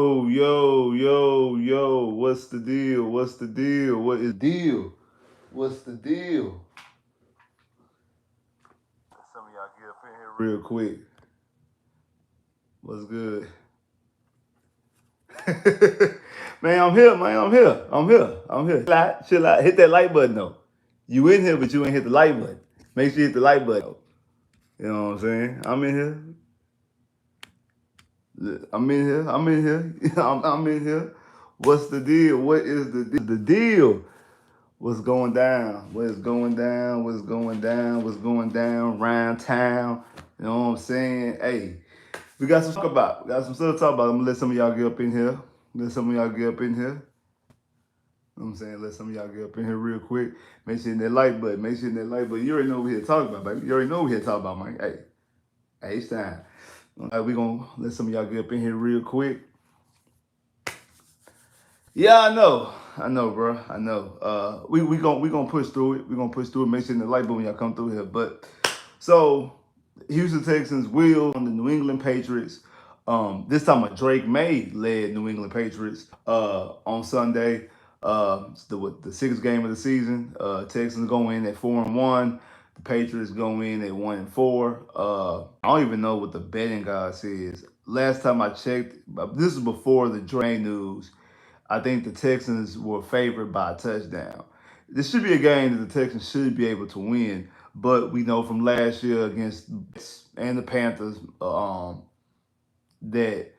Oh, yo, what's the deal? What's the deal? What is the deal? What's the deal? Some of y'all get up in here real quick. What's good? Man, I'm here, man. I'm here. Chill out. Hit that like button though. You in here, but you ain't hit the like button. Make sure you hit the like button. You know what I'm saying? I'm in here. I'm in here. What's the deal? What is the deal? What's going down? What's going down? What's going down? What's going down around town? You know what I'm saying? Hey, we got some stuff to talk about. We got some stuff to talk about. I'm gonna let some of y'all get up in here. Let some of y'all get up in here. You know what I'm saying? Let some of y'all get up in here real quick. Make sure in that like button. Make sure in that like button. You already know what we're here to talk about, baby. You already know what we're here to talk about, man. Hey, it's time. All right, we gonna let some of y'all get up in here real quick. Yeah, I know, bro. I know. We gonna push through it. We gonna push through it. Make sure in the light bulb when y'all come through here. But so Houston Texans will on the New England Patriots. This time a Drake May led New England Patriots on Sunday. The sixth game of the season. Texans go in at 4-1. The Patriots go in at 1-4. I don't even know what the betting guy says. Last time I checked, this is before the Drake news. I think the Texans were favored by a touchdown. This should be a game that the Texans should be able to win, but we know from last year against and the Panthers that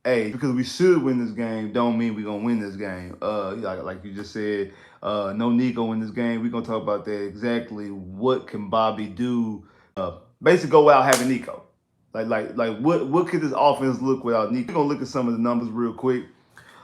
hey, because we should win this game, don't mean we're gonna win this game. Like you just said, no Nico in this game. We're gonna talk about that exactly. What can Bobby do? Basically, go out having Nico. Like what could this offense look without Nico? We're gonna look at some of the numbers real quick.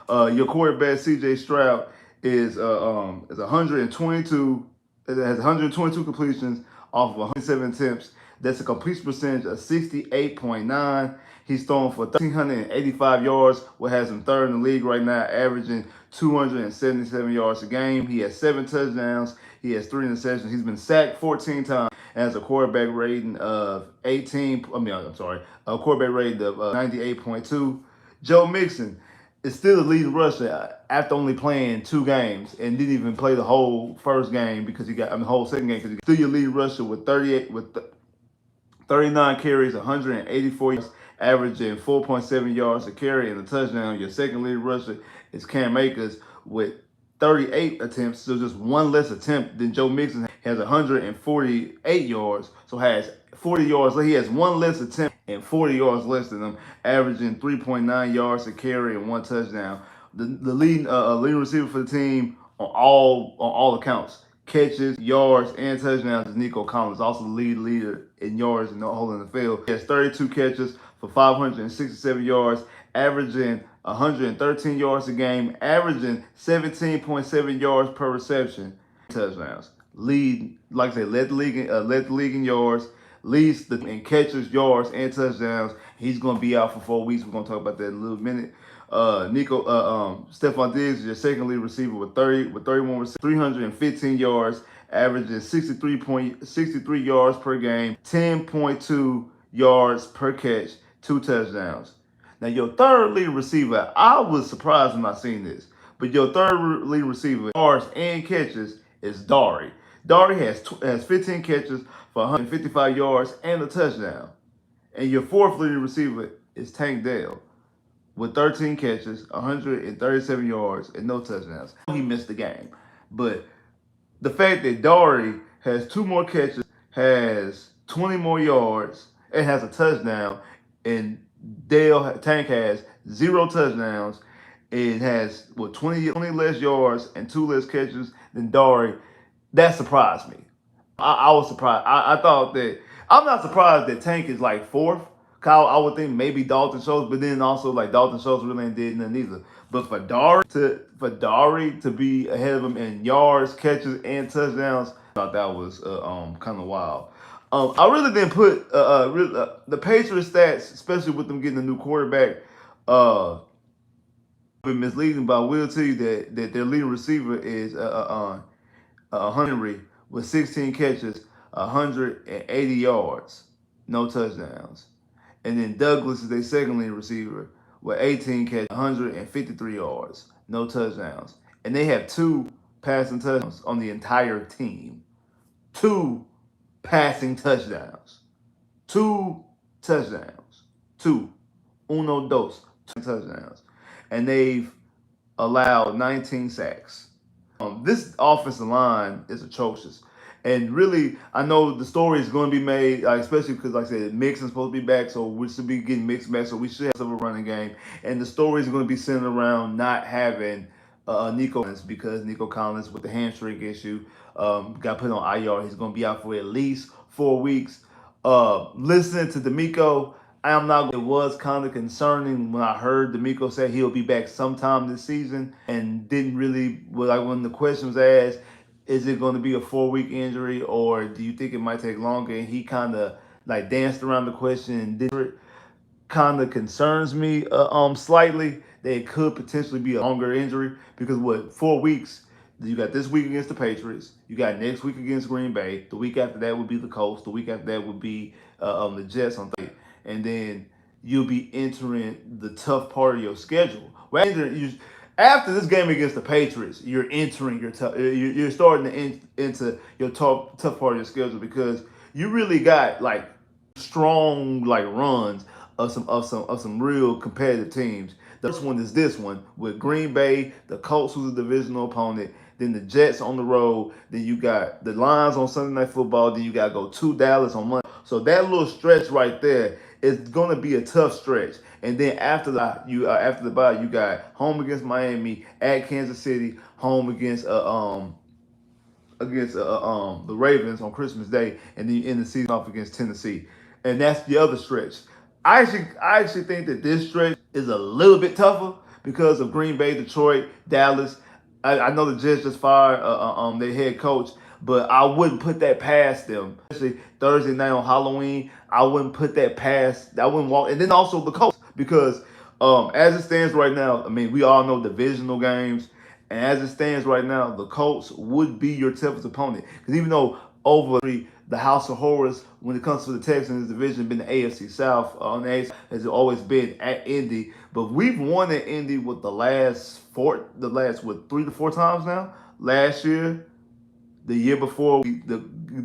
Your quarterback C.J. Stroud is 122. It has 122 completions off of 107 attempts. That's a completion percentage of 68.9. He's throwing for 1,385 yards, what has him third in the league right now, averaging 277 yards a game. He has 7 touchdowns. He has 3 interceptions. He's been sacked 14 times. Has a quarterback rating of 18. I'm sorry, a quarterback rating of 98.2. Joe Mixon is still the leading rusher after only playing 2 games and didn't even play the whole first game because the whole second game because he's still your lead rusher with 39 carries, 184 yards, averaging 4.7 yards a carry and a touchdown. Your second lead rusher is Cam Akers with 38 attempts, so just one less attempt than Joe Mixon has 148 yards, so has 40 yards. So he has one less attempt and 40 yards less than them, averaging 3.9 yards a carry and 1 touchdown. The leading receiver for the team on all accounts, catches, yards, and touchdowns is Nico Collins, also the lead leader in yards in the whole NFL. He has 32 catches for 567 yards, averaging 113 yards a game, averaging 17.7 yards per reception, touchdowns. Like I said, led the league in yards, leads in catches, yards, and touchdowns. He's going to be out for 4 weeks. We're going to talk about that in a little minute. Stephon Diggs is your second lead receiver with 31 315 yards, averaging 63 yards per game, 10.2 yards per catch, 2 touchdowns. Now your third lead receiver, I was surprised when I seen this, but your third lead receiver, yards and catches, is Dari. Dari has 15 catches for 155 yards and a touchdown. And your fourth leading receiver is Tank Dell with 13 catches, 137 yards, and no touchdowns. He missed the game. But the fact that Dari has 2 more catches, has 20 more yards, and has a touchdown, and Tank has 0 touchdowns, and has 20 less yards and 2 less catches than Dari, that surprised me. I was surprised. I thought that I'm not surprised that Tank is like 4th. Kyle, I would think maybe Dalton Schultz, but then also like Dalton Schultz really ain't did nothing either. But for Dari to be ahead of him in yards, catches, and touchdowns, I thought that was kind of wild. I really didn't put the Patriots stats, especially with them getting a new quarterback, been misleading. But I will tell you that their leading receiver is Henry with 16 catches, 180 yards, no touchdowns. And then Douglas is their second leading receiver with 18 catches, 153 yards, no touchdowns. And they have 2 passing touchdowns on the entire team. 2 passing touchdowns. 2 touchdowns. Two. Uno dos. 2 touchdowns. And they've allowed 19 sacks. This offensive line is atrocious. And really, I know the story is going to be made, especially because, like I said, Mixon's supposed to be back, so we should be getting Mixon back, so we should have a running game. And the story is going to be centered around not having Nico Collins, because Nico Collins, with the hamstring issue, got put on IR. He's going to be out for at least 4 weeks. Listening to D'Amico, I am not. It was kind of concerning when I heard D'Amico say he'll be back sometime this season, and didn't really. Well, like when the question was asked, is it going to be a 4 week injury, or do you think it might take longer? And he kind of like danced around the question and did. Kind of concerns me slightly that it could potentially be a longer injury, because what, 4 weeks, you got this week against the Patriots, you got next week against Green Bay, the week after that would be the Colts, the week after that would be the Jets on Thursday, and then you'll be entering the tough part of your schedule. Well, after this game against the Patriots, you're entering your tough. You're starting to into your tough part of your schedule, because you really got like strong like runs of some real competitive teams. The first one is this one with Green Bay, the Colts, who's a divisional opponent, then the Jets on the road, then you got the Lions on Sunday Night Football, then you got to go to Dallas on Monday. So that little stretch right there is going to be a tough stretch. And then after the bye, you got home against Miami, at Kansas City, home against the Ravens on Christmas Day, and then you end the season off against Tennessee, and that's the other stretch. I actually think that this stretch is a little bit tougher because of Green Bay, Detroit, Dallas. I know the Jets just fired their head coach, but I wouldn't put that past them, especially Thursday night on Halloween. I wouldn't put that past. I wouldn't walk, and then also the Colts, because as it stands right now, I mean, we all know divisional games. And as it stands right now, the Colts would be your toughest opponent. Because even though over the House of Horrors, when it comes to the Texans division, been the AFC South, on the AFC has always been at Indy. But we've won at Indy with the last 3 to 4 times now. Last year, the year before, the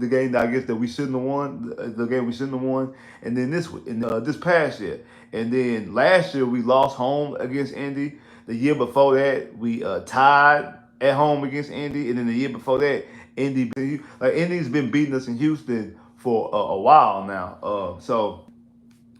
game that I guess that we shouldn't have won, the game we shouldn't have won, and then this past year, and then last year we lost home against Indy. The year before that we tied at home against Indy, and then the year before that, Indy's been beating us in Houston for a while now.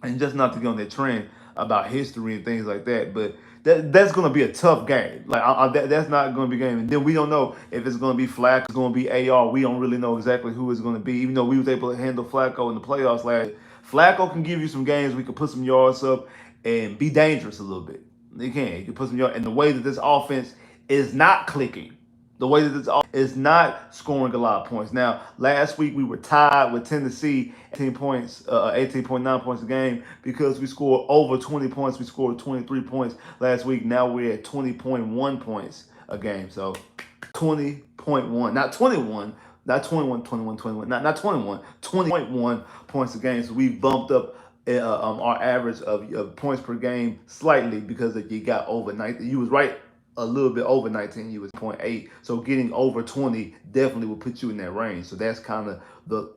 And just not to get on that trend about history and things like that, but that's going to be a tough game. Like that's not going to be a game. And then we don't know if it's going to be Flacco, it's going to be AR. We don't really know exactly who it's going to be. Even though we was able to handle Flacco in the playoffs last year, Flacco can give you some games. We can put some yards up and be dangerous a little bit. He can. He can put some yards. And the way that this offense is not clicking, the way that this is not scoring a lot of points. Now, last week we were tied with Tennessee, 18 points, 18.9 points a game, because we scored over 20 points. We scored 23 points last week. Now we're at 20.1 points a game. So 20.1, not 21, not 21, 21, 21, not 21, 20.1 points a game. So we bumped up our average of points per game slightly, because you got over 19. You was right a little bit over 19, you was 0.8. So getting over 20 definitely will put you in that range. So that's kind of the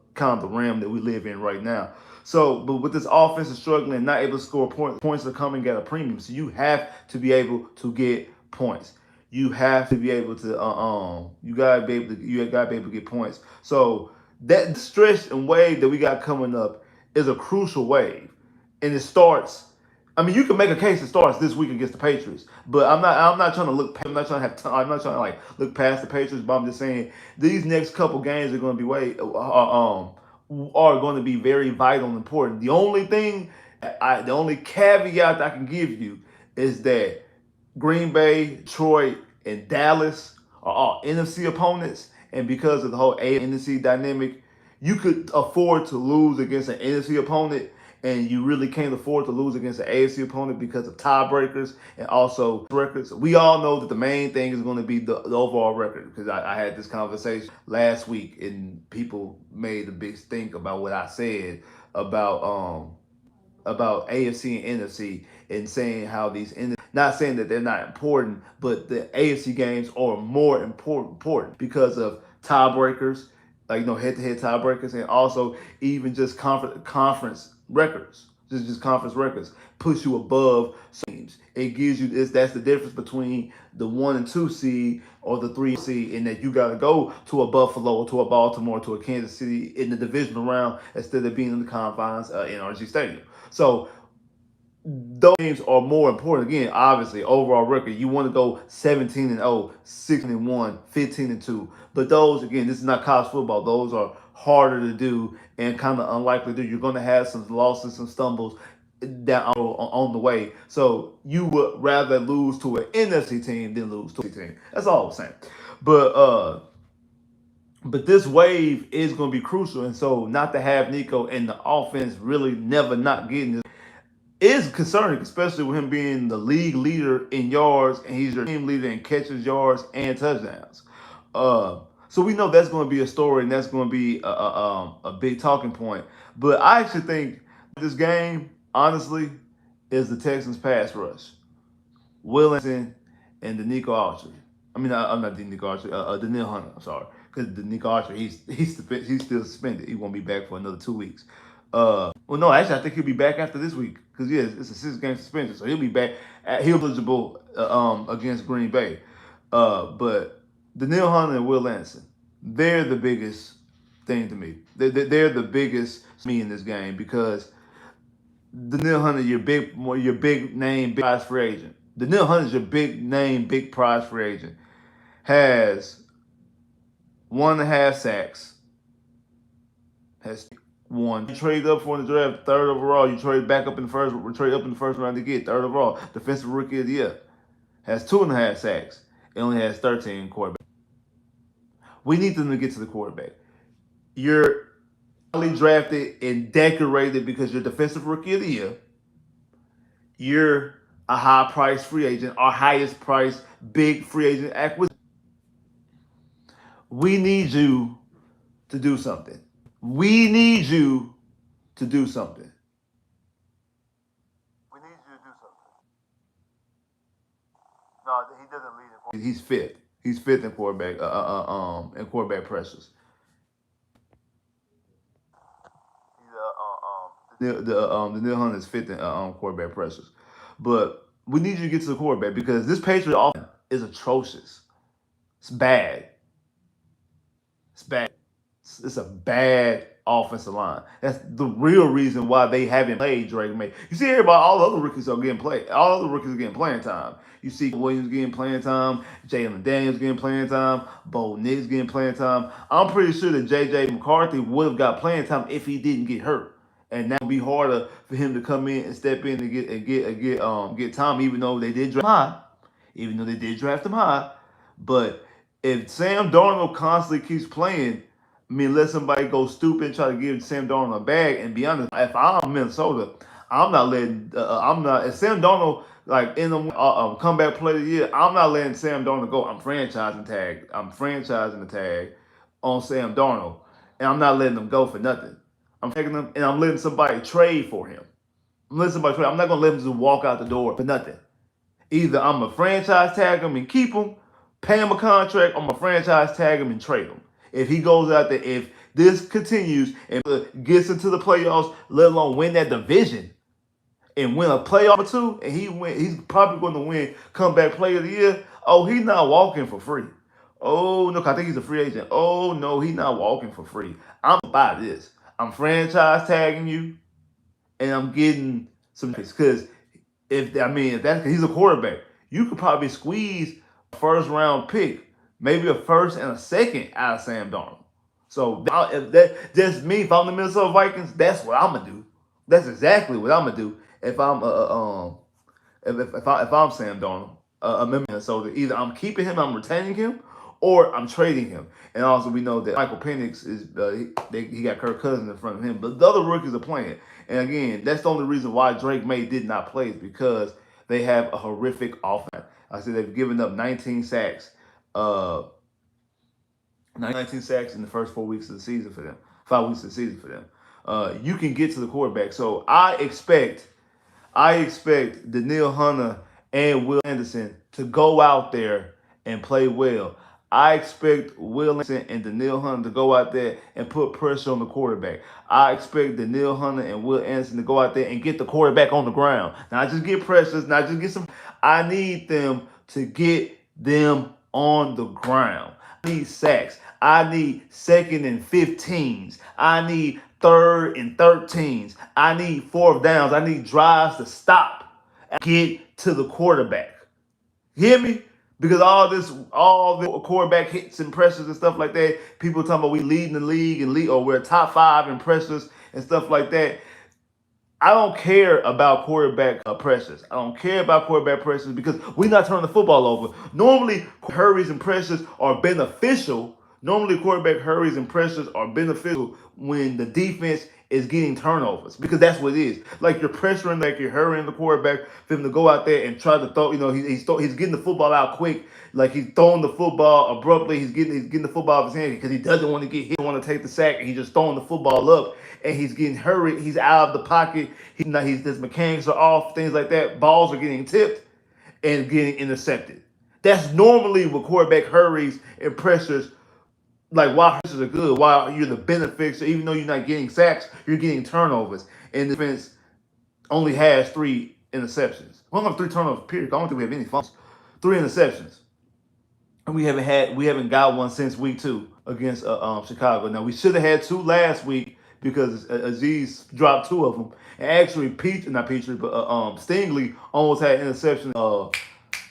realm that we live in right now. So, but with this offense is struggling, not able to score points are coming at a premium. So you have to be able to get points. You have to be able to you gotta be able to get points. So that stretch and wave that we got coming up is a crucial wave, and it starts. I mean, you can make a case it starts this week against the Patriots, but I'm not trying to look. I'm not trying to have. I'm not trying to like look past the Patriots. But I'm just saying these next couple games are going to be are going to be very vital and important. The only caveat that I can give you is that Green Bay, Detroit, and Dallas are all NFC opponents, and because of the whole NFC dynamic, you could afford to lose against an NFC opponent, and you really can't afford to lose against an AFC opponent because of tiebreakers and also records. We all know that the main thing is going to be the overall record, because I had this conversation last week, and people made a big stink about what I said about AFC and NFC. and saying how these not saying that they're not important, but the AFC games are more important because of tiebreakers, like head-to-head tiebreakers, and also even just conference records. Just conference records push you above teams. It gives you this. That's the difference between the 1 and 2 seed or the 3 seed, in that you got to go to a Buffalo or to a Baltimore, to a Kansas City in the divisional round instead of being in the confines in RG Stadium. So those games are more important. Again, obviously, overall record, you want to go 17-0, 16-1, 15-2. But those, again, this is not college football. Those are harder to do and kind of unlikely to do. You're going to have some losses, some stumbles down on the way. So you would rather lose to an NFC team than lose to a team. That's all I'm saying. But this wave is going to be crucial. And so not to have Nico and the offense really never not getting this is concerning, especially with him being the league leader in yards, and he's your team leader in catches, yards, and touchdowns. So we know that's going to be a story, and that's going to be a big talking point. But I actually think this game, honestly, is the Texans' pass rush. Williamson and Danico Archer. I mean, I'm not Danico Archer. Daniil Hunter. I'm sorry, because Danico Archer, he's still suspended. He won't be back for another 2 weeks. Well, no, actually, I think he'll be back after this week because yeah, it's a 6-game suspension, so he'll be back. He'll be eligible against Green Bay. But Daniil Hunter and Will Anderson, they're the biggest thing to me. They're the biggest to me in this game because Daniil Hunter, your big name, big prize free agent. Daniil Hunter's your big name, big prize free agent. Has 1.5 sacks. Has one. You trade up for in the draft, third overall. You trade back up in the first. Trade up in the first round to get third overall. Defensive Rookie of the Year. Has 2.5 sacks. It only has 13 quarterback. We need them to get to the quarterback. You're highly drafted and decorated because you're Defensive Rookie of the Year. You're a high-priced free agent, our highest-priced big free agent acquisition. We need you to do something. We need you to do something. We need you to do something. No, he doesn't lead in. He's fifth. He's fifth in quarterback. In quarterback pressures. The Neil Hunt is fifth in quarterback pressures. But we need you to get to the quarterback because this Patriot offense is atrocious. It's bad. It's bad. It's a bad offensive line. That's the real reason why they haven't played Drake May. You see everybody, all the other rookies are getting played. All the other rookies are getting playing time. You see Williams getting playing time, Jalen Daniels getting playing time, Bo Nix getting playing time. I'm pretty sure that J.J. McCarthy would have got playing time if he didn't get hurt. And that would be harder for him to come in and step in and get time, even though they did draft him high. Even though they did draft him high. But if Sam Darnold constantly keeps playing, I mean, let somebody go stupid and try to give Sam Darnold a bag. And be honest, if I'm Minnesota, I'm not letting. I'm not. If Sam Darnold like in the comeback player of the year, I'm not letting Sam Darnold go. I'm franchising the tag on Sam Darnold, and I'm not letting him go for nothing. I'm taking him and I'm letting somebody trade for him. I'm letting somebody trade. I'm not gonna let him just walk out the door for nothing. Either I'm a franchise tag him and keep him, pay him a contract, or I'm a franchise tag him and trade him. If he goes out there, if this continues and gets into the playoffs, let alone win that division and win a playoff or two, and he's probably going to win comeback player of the year. Oh, he's not walking for free. Oh no, I think he's a free agent. Oh no, he's not walking for free. I'm about this. I'm franchise tagging you, and I'm getting some because if that's he's a quarterback, you could probably squeeze a first round pick, maybe a first and a second out of Sam Darnold. So if that's me, if I'm the Minnesota Vikings, that's what I'm gonna do. That's exactly what I'm gonna do if I'm if I'm Sam Darnold, I'm in Minnesota. Either I'm keeping him, I'm retaining him, or I'm trading him. And also we know that Michael Penix is he got Kirk Cousins in front of him, but the other rookies are playing. And again, that's the only reason why Drake May did not play is because they have a horrific offense. I said they've given up 19 sacks. 19 sacks in the first 4 weeks of the season for them. 5 weeks of the season for them. You can get to the quarterback. So I expect I expect Daniil Hunter and Will Anderson to go out there and play well. I expect Will Anderson and Daniil Hunter to go out there and put pressure on the quarterback. I expect Daniil Hunter and Will Anderson to go out there and get the quarterback on the ground. Not just get pressures, not just get some. I need them to get them on the ground. I need sacks. I need second and 15s. I need third and 13s. I need fourth downs. I need drives to stop and get to the quarterback. You hear me? Because all the quarterback hits and pressures and stuff like that, people talking about we leading the league and lead, or we're top 5 in pressures and stuff like that. I don't care about quarterback pressures. I don't care about quarterback pressures because we're not turning the football over. Normally, hurries and pressures are beneficial. Normally, quarterback hurries and pressures are beneficial when the defense is getting turnovers because that's what it is. Like you're pressuring, like you're hurrying the quarterback for him to go out there and try to throw. He's getting the football out quick. Like he's throwing the football abruptly. He's getting the football off his hand because he doesn't want to get hit. He doesn't want to take the sack, and he's just throwing the football up. And he's getting hurried. He's out of the pocket. His mechanics are off. Things like that. Balls are getting tipped and getting intercepted. That's normally what quarterback hurries and pressures. Like why pressures are good. Why you're the benefits. Even though you're not getting sacks, you're getting turnovers. And the defense only has 3 interceptions. We don't have 3 turnovers. Period. I don't think we have any fumbles. 3 interceptions. And we haven't got one since week 2 against Chicago. Now we should have had 2 last week because Aziz dropped 2 of them. And actually, Stingley almost had an interception.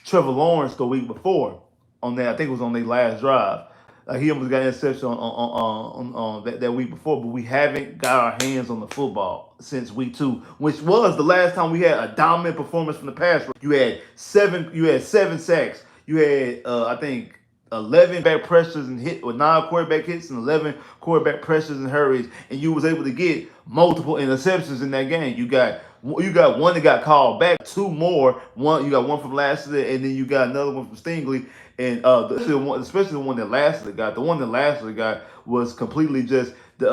Trevor Lawrence the week before on that. I think it was on their last drive. He almost got an interception on that week before, but we haven't got our hands on the football since week 2, which was the last time we had a dominant performance from the pass rush. You had 7 sacks. You had I think 11 back pressures and hit with 9 quarterback hits and 11 quarterback pressures and hurries, and you was able to get multiple interceptions in that game. You got one that got called back, 2 more. You got one from last year, and then you got another one from Stingley. And especially the one that Lastly got. The one that Lastly got was completely just the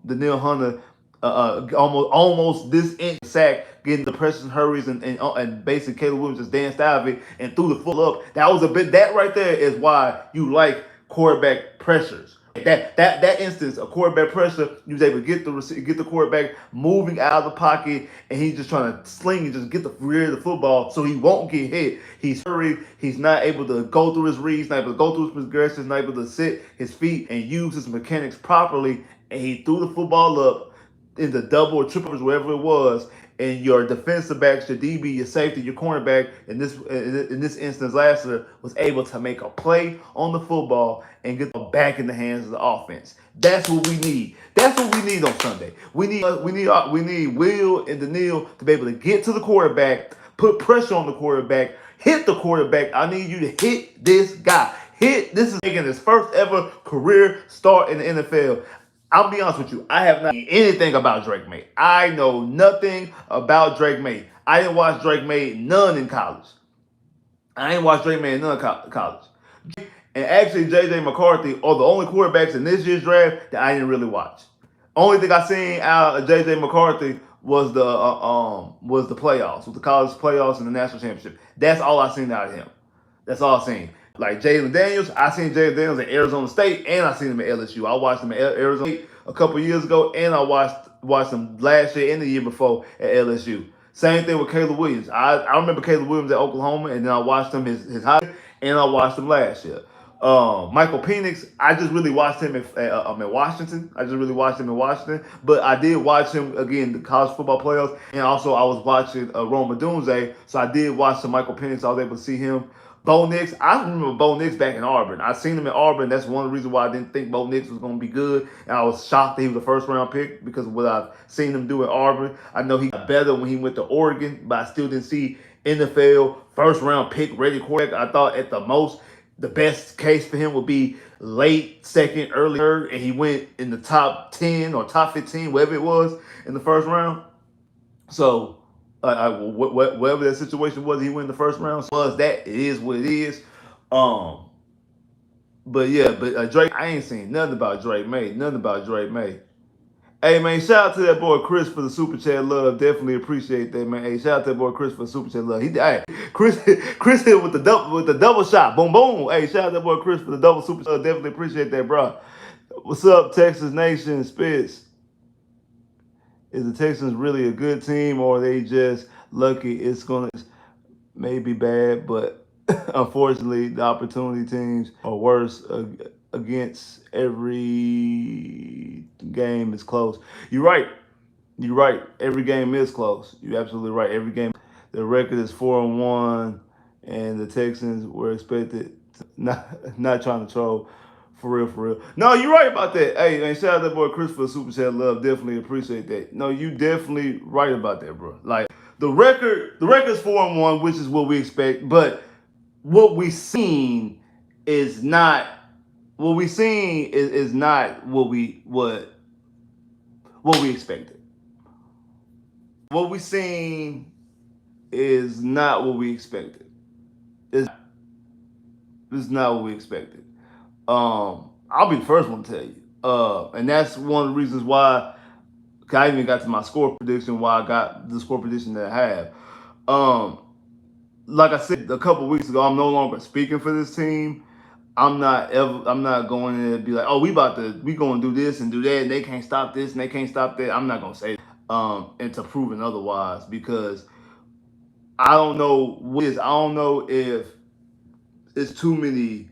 Daniil Hunter almost this inch sack, getting the pressures and hurries, and basically Caleb Williams just danced out of it and threw the full up. That was a bit. That right there is why you like quarterback pressures. That instance, a quarterback pressure, you was able to get the quarterback moving out of the pocket, and he's just trying to sling and just get the rear of the football so he won't get hit. He's hurried. He's not able to go through his reads, not able to go through his progressions, not able to sit his feet and use his mechanics properly, and he threw the football up in the double or triple, wherever it was, and your defensive backs, your DB, your safety, your cornerback, in this instance last year, was able to make a play on the football and get the ball back in the hands of the offense. That's what we need. That's what we need on Sunday. We need Will and Daniil to be able to get to the quarterback, put pressure on the quarterback, hit the quarterback. I need you to hit this guy. This is making his first ever career start in the NFL. I'll be honest with you. I have not seen anything about Drake May. I know nothing about Drake May. I didn't watch Drake May none in college. I ain't watched Drake May in none college. And actually, J.J. McCarthy are the only quarterbacks in this year's draft that I didn't really watch. Only thing I seen out of J.J. McCarthy was the playoffs, with the college playoffs and the national championship. That's all I seen out of him. That's all I seen. Like Jalen Daniels, I seen Jalen Daniels at Arizona State, and I seen him at LSU. I watched him at Arizona State a couple years ago, and I watched him last year and the year before at LSU. Same thing with Caleb Williams. I remember Caleb Williams at Oklahoma, and then I watched him his high, and I watched him last year. Michael Penix, I just really watched him in Washington. I just really watched him in Washington, but I did watch him again the college football playoffs, and also I was watching Rome Odunze, so I did watch some Michael Penix. I was able to see him. Bo Nix, I remember Bo Nix back in Auburn. I seen him in Auburn. That's one of the reasons why I didn't think Bo Nix was going to be good. And I was shocked that he was a first-round pick because of what I've seen him do in Auburn. I know he got better when he went to Oregon, but I still didn't see NFL first-round pick ready quarterback. I thought at the most, the best case for him would be late second, early third, and he went in the top 10 or top 15, whatever it was, in the first round. So, whatever that situation was, he went in the first round. So was that? It is what it is. But Drake, I ain't seen nothing about Drake May. Nothing about Drake May. Hey man, shout out to that boy Chris for the super chat love. Definitely appreciate that, man. Hey, shout out to that boy Chris for the super chat love. Hey, Chris hit with the double shot. Boom boom. Hey, shout out to that boy Chris for the double super chat. Definitely appreciate that, bro. What's up, Texas Nation? Spitz. Is the Texans really a good team, or are they just lucky? It's gonna maybe bad, but unfortunately, the opportunity teams are worse against every game is close. You're right. You're right. Every game is close. You're absolutely right. Every game, the record is 4-1, and the Texans were expected to, not trying to troll. For real, for real. No, you're right about that. Hey, man, shout out to that boy Chris for the super chat love. Definitely appreciate that. No, you definitely right about that, bro. Like the record's 4-1, which is what we expect. But what we seen is not not what we expected. What we seen is not what we expected. It's, it's not what we expected. I'll be the first one to tell you. And that's one of the reasons why I even got to my score prediction, why I got the score prediction that I have. Like I said a couple weeks ago, I'm no longer speaking for this team. I'm not going in and be like, oh, we gonna do this and do that, and they can't stop this and they can't stop that. I'm not gonna say and to proven otherwise, because I don't know what it is. I don't know if it's too many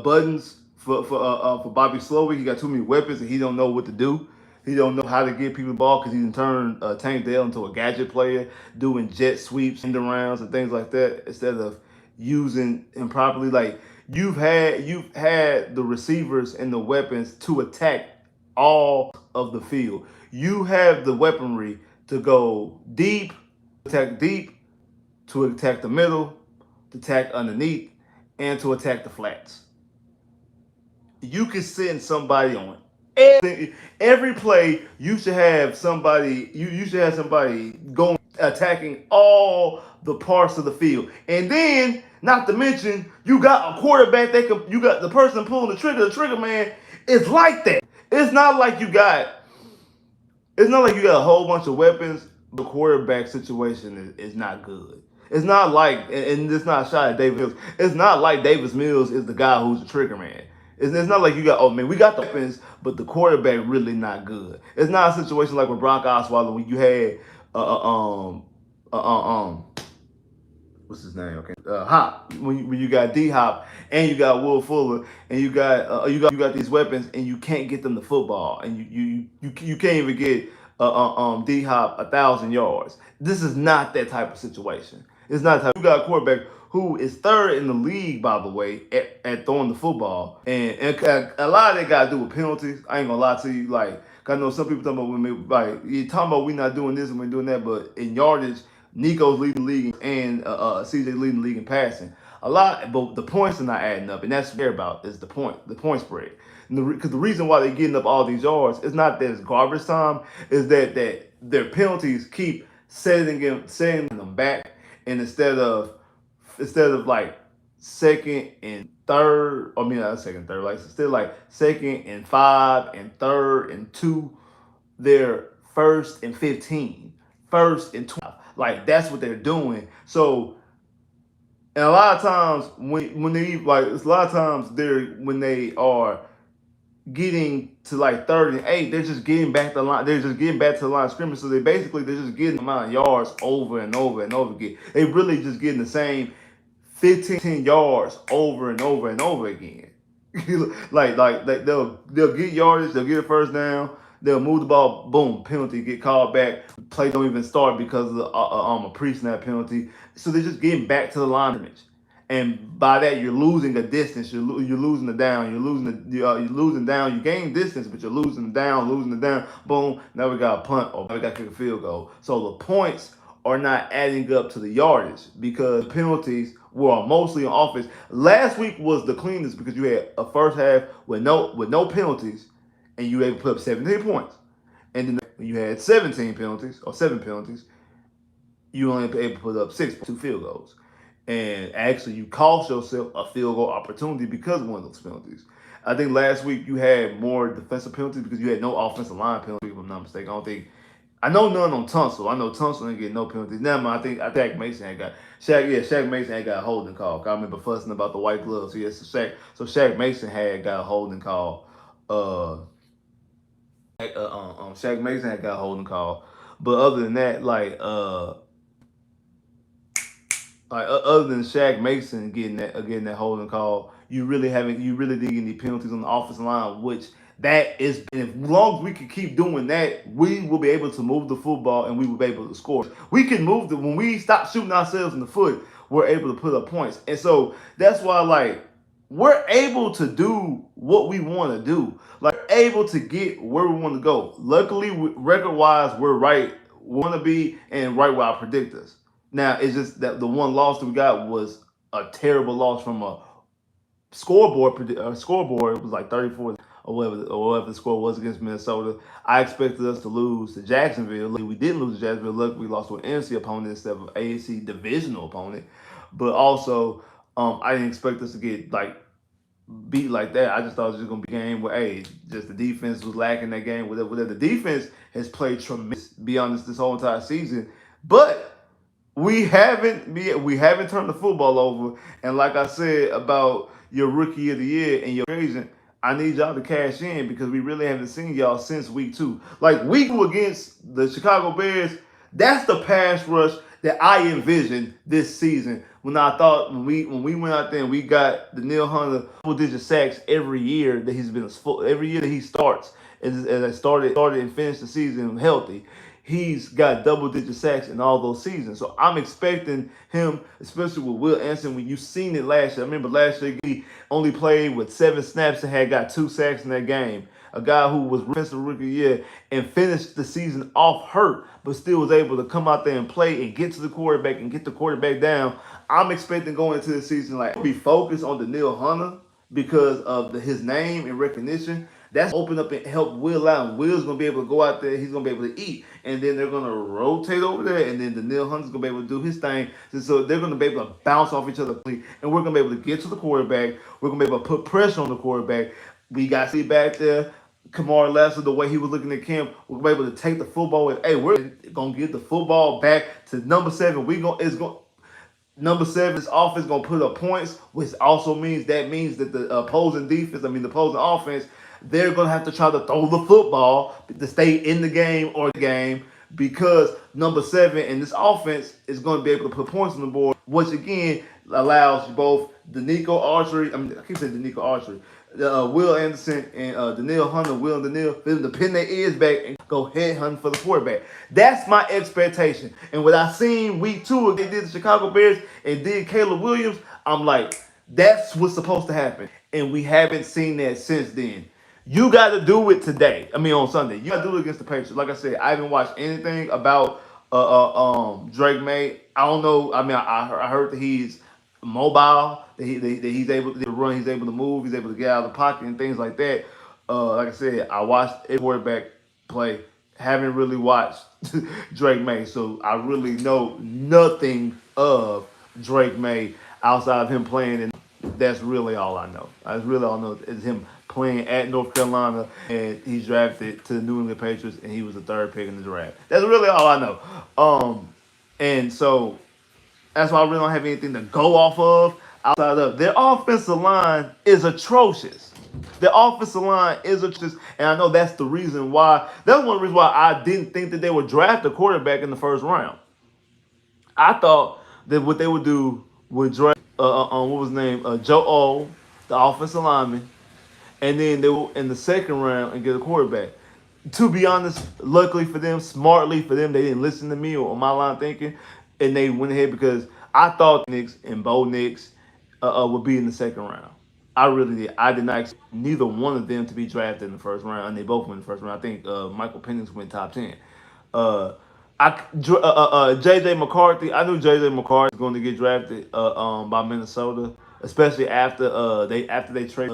buttons for Bobby Slowick. He got too many weapons and he don't know what to do. He don't know how to get people the ball because he can turn Tank Dell into a gadget player, doing jet sweeps, end arounds, and things like that instead of using him properly. Like you've had the receivers and the weapons to attack all of the field. You have the weaponry to go deep, attack deep, to attack the middle, to attack underneath, and to attack the flats. You can send somebody on every play. You should have somebody. You should have somebody going attacking all the parts of the field, and then not to mention you got a quarterback that can. You got the person pulling the trigger. The trigger man is like that. It's not like you got. It's not like you got a whole bunch of weapons. The quarterback situation is not good. It's not like, and it's not a shot at Davis Mills. It's not like Davis Mills is the guy who's the trigger man. It's not like you got, oh man, we got the weapons, but the quarterback really not good. It's not a situation like with Brock Osweiler when you had, uh, um, what's his name? Okay, Hop. When you got D Hop and you got Will Fuller and you got these weapons and you can't get them the football and you can't even get D Hop 1,000 yards. This is not that type of situation. It's not type. You got a quarterback who is third in the league, by the way, at throwing the football, and a lot of that got to do with penalties. I ain't gonna lie to you, like. I know some people talking about you talking about we not doing this and we're doing that, but in yardage, Nico's leading the league and CJ leading the league in passing. A lot, but the points are not adding up, and that's what we care about is the point spread. Because the reason why they're getting up all these yards is not that it's garbage time, is that their penalties keep setting them back, and instead of like second and third, I mean not second, third, like still like second and 5 and third and 2, they're first and 15, first and 12. Like that's what they're doing. So and a lot of times when they like a lot of times they're when they are getting to like third and 8, they're just getting back to the line. They're just getting back to the line of scrimmage. So they're just getting the amount of yards over and over and over again. They really just getting the same 15 yards over and over and over again. like they'll get yardage, they'll get a first down, they'll move the ball, boom, penalty, get called back. Play don't even start because of a pre-snap penalty. So they're just getting back to the line of scrimmage. And by that, you're losing a distance. You're losing the down. You're losing down. You gain distance, but you're losing the down. Losing the down. Boom. Now we got a punt or we got to kick a field goal. So the points are not adding up to the yardage because penalties were mostly on offense. Last week was the cleanest because you had a first half with no penalties, and you were able to put up 17 points. And then when you had 17 penalties or 7 penalties, you only able to put up 2 field goals. And actually, you cost yourself a field goal opportunity because of one of those penalties. I think last week you had more defensive penalties because you had no offensive line penalties, if I'm not mistaken. I don't think I know none on Tunsil. I know Tunsil didn't get no penalties. Never mind. I think Mason had got Shaq Mason had got a holding call. I remember fussing about the white gloves. So yes, Shaq Mason had got a holding call. Shaq Mason had got a holding call. But other than that, other than Shaq Mason getting that holding call, you really didn't get any penalties on the offensive line, which that is, and as long as we can keep doing that, we will be able to move the football and we will be able to score. We can move the when we stop shooting ourselves in the foot, we're able to put up points, and so that's why we're able to do what we want to do. Like able to get where we want to go. Luckily, record wise, we're right we want to be and right where I predict us. Now it's just that the one loss that we got was a terrible loss from a scoreboard. It was like 34 or whatever the score was against Minnesota. I expected us to lose to Jacksonville. We didn't lose to Jacksonville. Luckily, we lost to an NFC opponent instead of an AFC divisional opponent. But also, I didn't expect us to get beat like that. I just thought it was just gonna be a game where just the defense was lacking that game. Whatever. The defense has played tremendous, be honest, this whole entire season. But we haven't turned the football over. And like I said about your rookie of the year and your agent, I need y'all to cash in because we really haven't seen y'all since week 2. Like week 2 against the Chicago Bears, that's the pass rush that I envisioned this season. When I thought when we went out there and we got the Neil Hunter double-digit sacks every year that he's been every year that he starts as I started and finished the season healthy. He's got double-digit sacks in all those seasons. So I'm expecting him, especially with Will Anderson, when you've seen it last year. I remember last year he only played with 7 snaps and had got 2 sacks in that game. A guy who was defensive rookie of the year and finished the season off hurt, but still was able to come out there and play and get to the quarterback and get the quarterback down. I'm expecting going into the season be focused on Danielle Hunter because of his name and recognition. That's open up and help Will out. And Will's gonna be able to go out there. He's gonna be able to eat, and then they're gonna rotate over there, and then Danielle Hunter's gonna be able to do his thing. So they're gonna be able to bounce off each other, and we're gonna be able to get to the quarterback. We're gonna be able to put pressure on the quarterback. We got to see back there. Kamar Lassiter, the way he was looking at camp, we're gonna be able to take the football. And hey, we're gonna get the football back to number 7. Number 7's offense gonna put up points, which also means that the opposing defense, the opposing offense, they're gonna have to try to throw the football to stay in the game because number 7 in this offense is gonna be able to put points on the board, which again allows both Danico Archery. I keep saying Danico Archery. Will Anderson and Danielle Hunter, Will and Danielle, for them to pin their ears back and go head hunting for the quarterback. That's my expectation. And what I seen week 2, they did the Chicago Bears and did Caleb Williams, I'm like, that's what's supposed to happen. And we haven't seen that since then. You got to do it today. On Sunday. You got to do it against the Patriots. Like I said, I haven't watched anything about Drake May. I don't know. I heard that he's mobile, that he's able to run, he's able to move, he's able to get out of the pocket and things like that. Like I said, I watched a quarterback play. Haven't really watched Drake May, so I really know nothing of Drake May outside of him playing, and that's really all I know. That's really all I know is him playing at North Carolina, and he's drafted to the New England Patriots, and he was the 3rd pick in the draft. That's really all I know. And so that's why I really don't have anything to go off of outside of their offensive line is atrocious. Their offensive line is atrocious, and I know that's the reason why. That's one of the reasons why I didn't think that they would draft a quarterback in the 1st round. I thought that what they would do would draft what was his name, Joe O, the offensive lineman, and then they will in the 2nd round and get a quarterback. To be honest, luckily for them, smartly for them, they didn't listen to me or my line of thinking, and they went ahead because I thought Nix and Bo Nix would be in the 2nd round. I really did. I did not expect neither one of them to be drafted in the 1st round, and they both went in the 1st round. I think Michael Penix went top 10. JJ McCarthy. I knew JJ McCarthy was going to get drafted by Minnesota, especially after they traded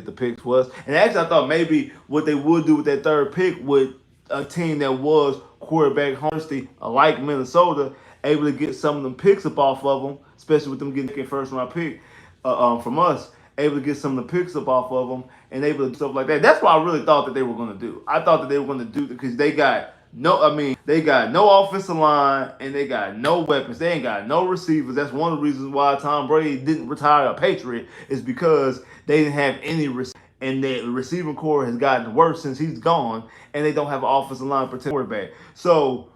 the picks was. And actually, I thought maybe what they would do with that 3rd pick with a team that was quarterback hungry, like Minnesota, able to get some of them picks up off of them, especially with them getting a 1st round pick. from us, able to get some of the picks up off of them and able to do stuff like that. That's what I really thought that they were going to do. I thought that they were going to do because they got they got no offensive line and they got no weapons. They ain't got no receivers. That's one of the reasons why Tom Brady didn't retire a Patriot is because they didn't have any receivers. And the receiving core has gotten worse since he's gone, and they don't have an offensive line protect quarterback. So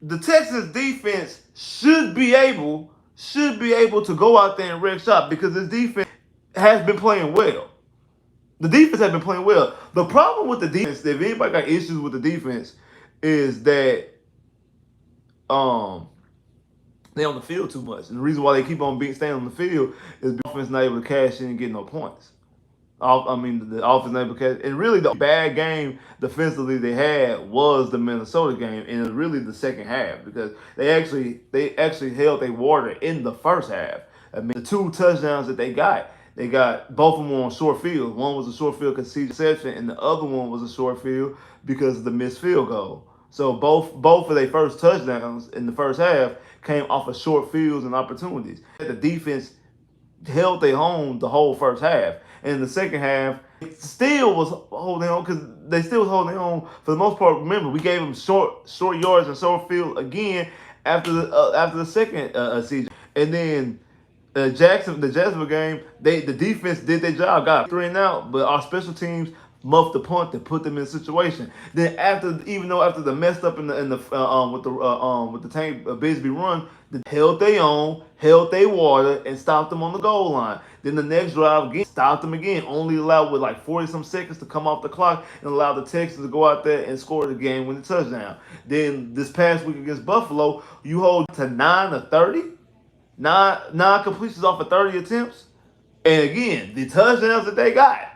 the Texans defense should be able to go out there and wreck shop because this defense has been playing well. The defense has been playing well. The problem with the defense, if anybody got issues with the defense, is that they on the field too much. And the reason why they keep on staying on the field is because the offense not able to cash in and get no points. The offense not able to cash. And really, the bad game defensively they had was the Minnesota game, and it was really the second half because they actually held their water in the first half. I mean, the two touchdowns that they got both of them on short field. One was a short field because CJ interception, and the other one was a short field because of the missed field goal. So both of their first touchdowns in the first half came off of short fields and opportunities. The defense held their own the whole first half. And in the second half, it still was holding on because they still was holding on for the most part. Remember, we gave them short yards and short field again after the second season. And then the Jacksonville game, the defense did their job, got 3 and out, but our special teams muffed the punt to put them in a situation. Then after the messed up with the Tank Bigsby run, they held their own, held their water, and stopped them on the goal line. Then the next drive again stopped them again, only allowed with like 40 some seconds to come off the clock and allow the Texans to go out there and score the game-winning touchdown. Then this past week against Buffalo, you hold to 9 of 30. Nine completions off of 30 attempts. And again, the touchdowns that they got.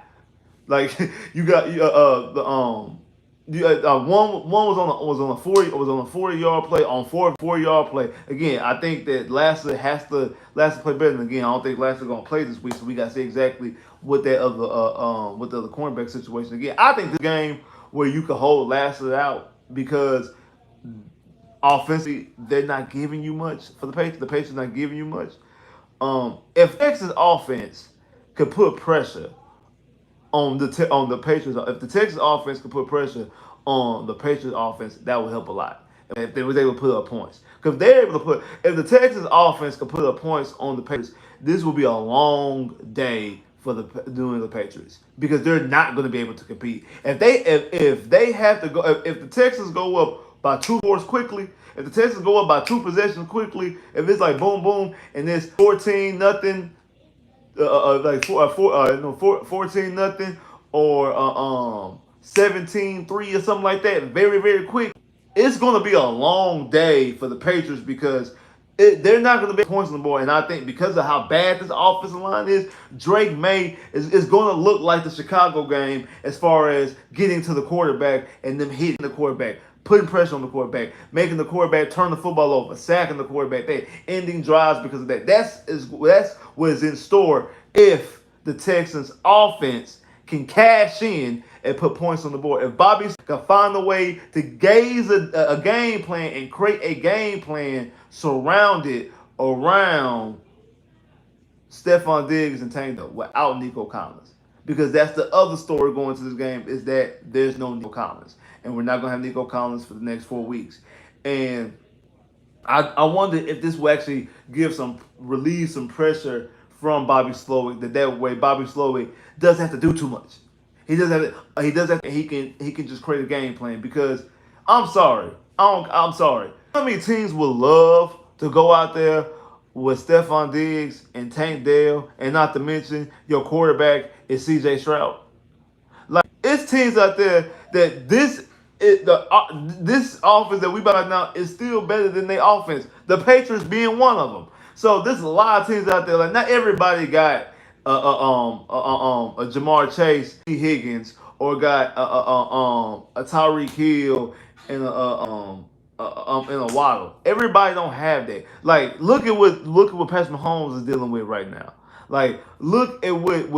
Like you got one was on a 40-yard play on 4-yard play. Again, I think that Lassiter play better than again. I don't think Lassiter gonna play this week, so we gotta see exactly what the other cornerback situation again. I think this game where you could hold Lassiter out because offensively they're not giving you much for the Patriots. The Patriots not giving you much. If Texas offense could put pressure on the Patriots, if the Texas offense could put pressure on the Patriots offense, that would help a lot. If they was able to put up points, because they're able to if the Texas offense could put up points on the Patriots, this will be a long day for the Patriots because they're not going to be able to compete. If they have to go, if the Texans go up by 2 scores quickly, if the Texans go up by 2 possessions quickly, if it's like boom boom and it's 14-0. 14-0 or 17-3 or something like that, very, very quick. It's going to be a long day for the Patriots because they're not going to be points on the board. And I think because of how bad this offensive line is, Drake May is going to look like the Chicago game as far as getting to the quarterback and them hitting the quarterback, putting pressure on the quarterback, making the quarterback turn the football over, sacking the quarterback, ending drives because of that. That's what is in store if the Texans offense can cash in and put points on the board. If Bobby can find a way to gaze a game plan and create a game plan surrounded around Stephon Diggs and Tank without Nico Collins. Because that's the other story going to this game is that there's no Nico Collins. And we're not going to have Nico Collins for the next 4 weeks. And I wonder if this will actually relieve some pressure from Bobby Slowick. That way Bobby Slowick doesn't have to do too much. He can just create a game plan because I'm sorry. I'm sorry. How many teams would love to go out there with Stephon Diggs and Tank Dell, and not to mention your quarterback is CJ Stroud? Like, it's teams out there that this offense that we about now is still better than their offense. The Patriots being one of them. So there's a lot of teams out there. Like, not everybody got a Jamar Chase, T. Higgins, or got a Tyreek Hill and a Waddle. Everybody don't have that. Like, look at what Patrick Mahomes is dealing with right now. Like, look at what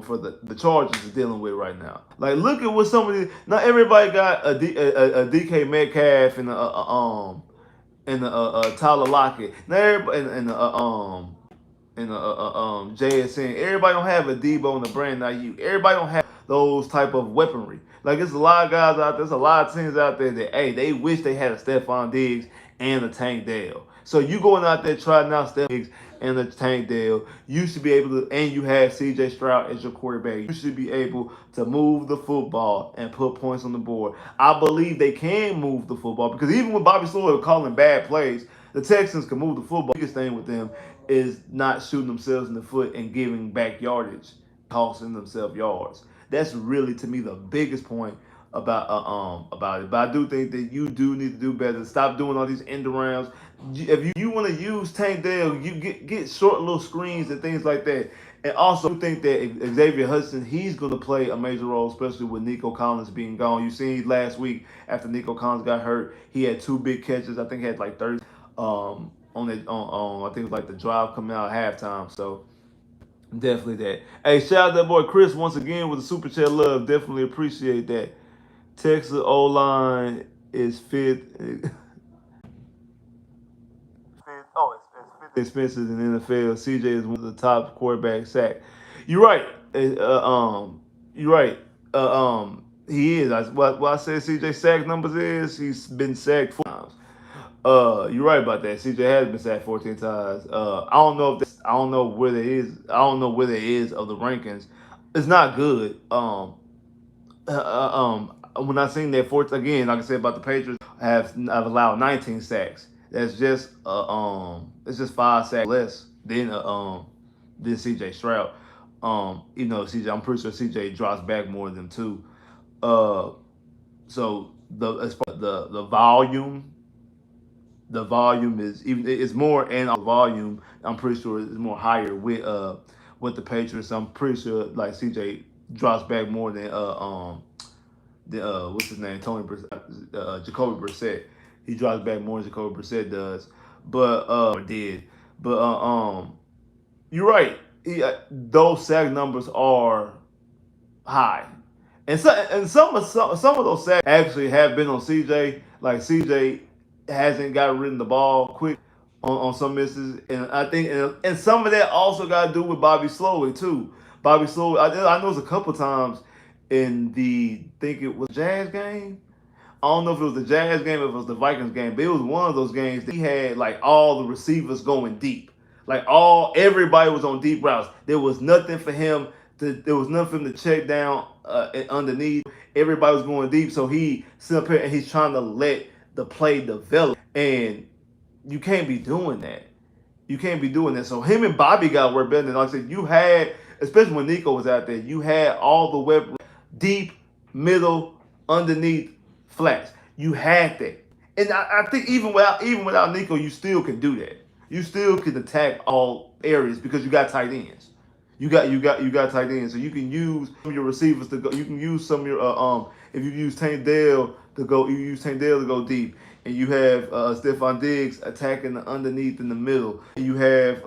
for the Chargers is dealing with right now. Like, look at what not everybody got a DK Metcalf and and Tyler Lockett. Now everybody JSN. Everybody don't have a Debo and a Brandon Ayuk. Everybody don't have those type of weaponry. Like there's a lot of guys out there, there's a lot of teams out there that they wish they had a Stephon Diggs and a Tank Dell. So you going out there trying out Stephon Diggs and a Tank Dell, you should be able to, and you have CJ Stroud as your quarterback. You should be able to move the football and put points on the board. I believe they can move the football because even with Bobby Sloyd calling bad plays, the Texans can move the football. The biggest thing with them is not shooting themselves in the foot and giving back yardage, costing themselves yards. That's really to me the biggest point about it. But I do think that you do need to do better. Stop doing all these end arounds. If you want to use Tank Dell, you get short little screens and things like that. And also, I think that Xavier Hudson, he's going to play a major role, especially with Nico Collins being gone. You seen last week after Nico Collins got hurt, he had 2 big catches. I think he had like 30 on I think it was like the drive coming out at halftime. So definitely that. Hey, shout out to that boy Chris once again with the super chat love. Definitely appreciate that. Texas O line is fifth. Fifth expenses in the NFL. CJ is one of the top quarterback sack. You're right. You're right. He is. What I said CJ sack numbers is he's been sacked 4 times. You're right about that. CJ has been sacked 14 times. I don't know if that's, I don't know where there is. I don't know where there is of the rankings. It's not good. When I seen that fourth again, like I said about the Patriots, I've allowed 19 sacks. That's just it's just 5 sacks less than CJ Stroud. CJ, I'm pretty sure CJ drops back more than 2. Uh, so the as far the volume is even it's more and volume. I'm pretty sure is more higher with the Patriots. I'm pretty sure like CJ drops back more than what's his name Jacoby Brissett. He drops back more than Jacoby Brissett does, but did. But you're right. Those sack numbers are high. And some of those sacks actually have been on CJ. Like CJ hasn't got rid of the ball quick on some misses, and I think and some of that also got to do with Bobby Slowey too. Bobby Slowey, I know it was a couple times in the I think it was Jazz game. I don't know if it was the Jazz game or if it was the Vikings game, but it was one of those games that he had like all the receivers going deep. Like everybody was on deep routes. There was nothing for him there was nothing for him to check down underneath. Everybody was going deep, so he sit up here and he's trying to let the play develop. And you can't be doing that. You can't be doing that. So him and Bobby got work better than like I said. You had, especially when Nico was out there, you had all the weapons, deep, middle, underneath, flats. You had that, and I think even without Nico, you still can do that. You still can attack all areas because you got tight ends. You got tight ends, so you can use some of your receivers to go. You can use some of your if you use Tank Dell to go, you use Tank Dell to go deep, and you have Stephon Diggs attacking the underneath in the middle. And you have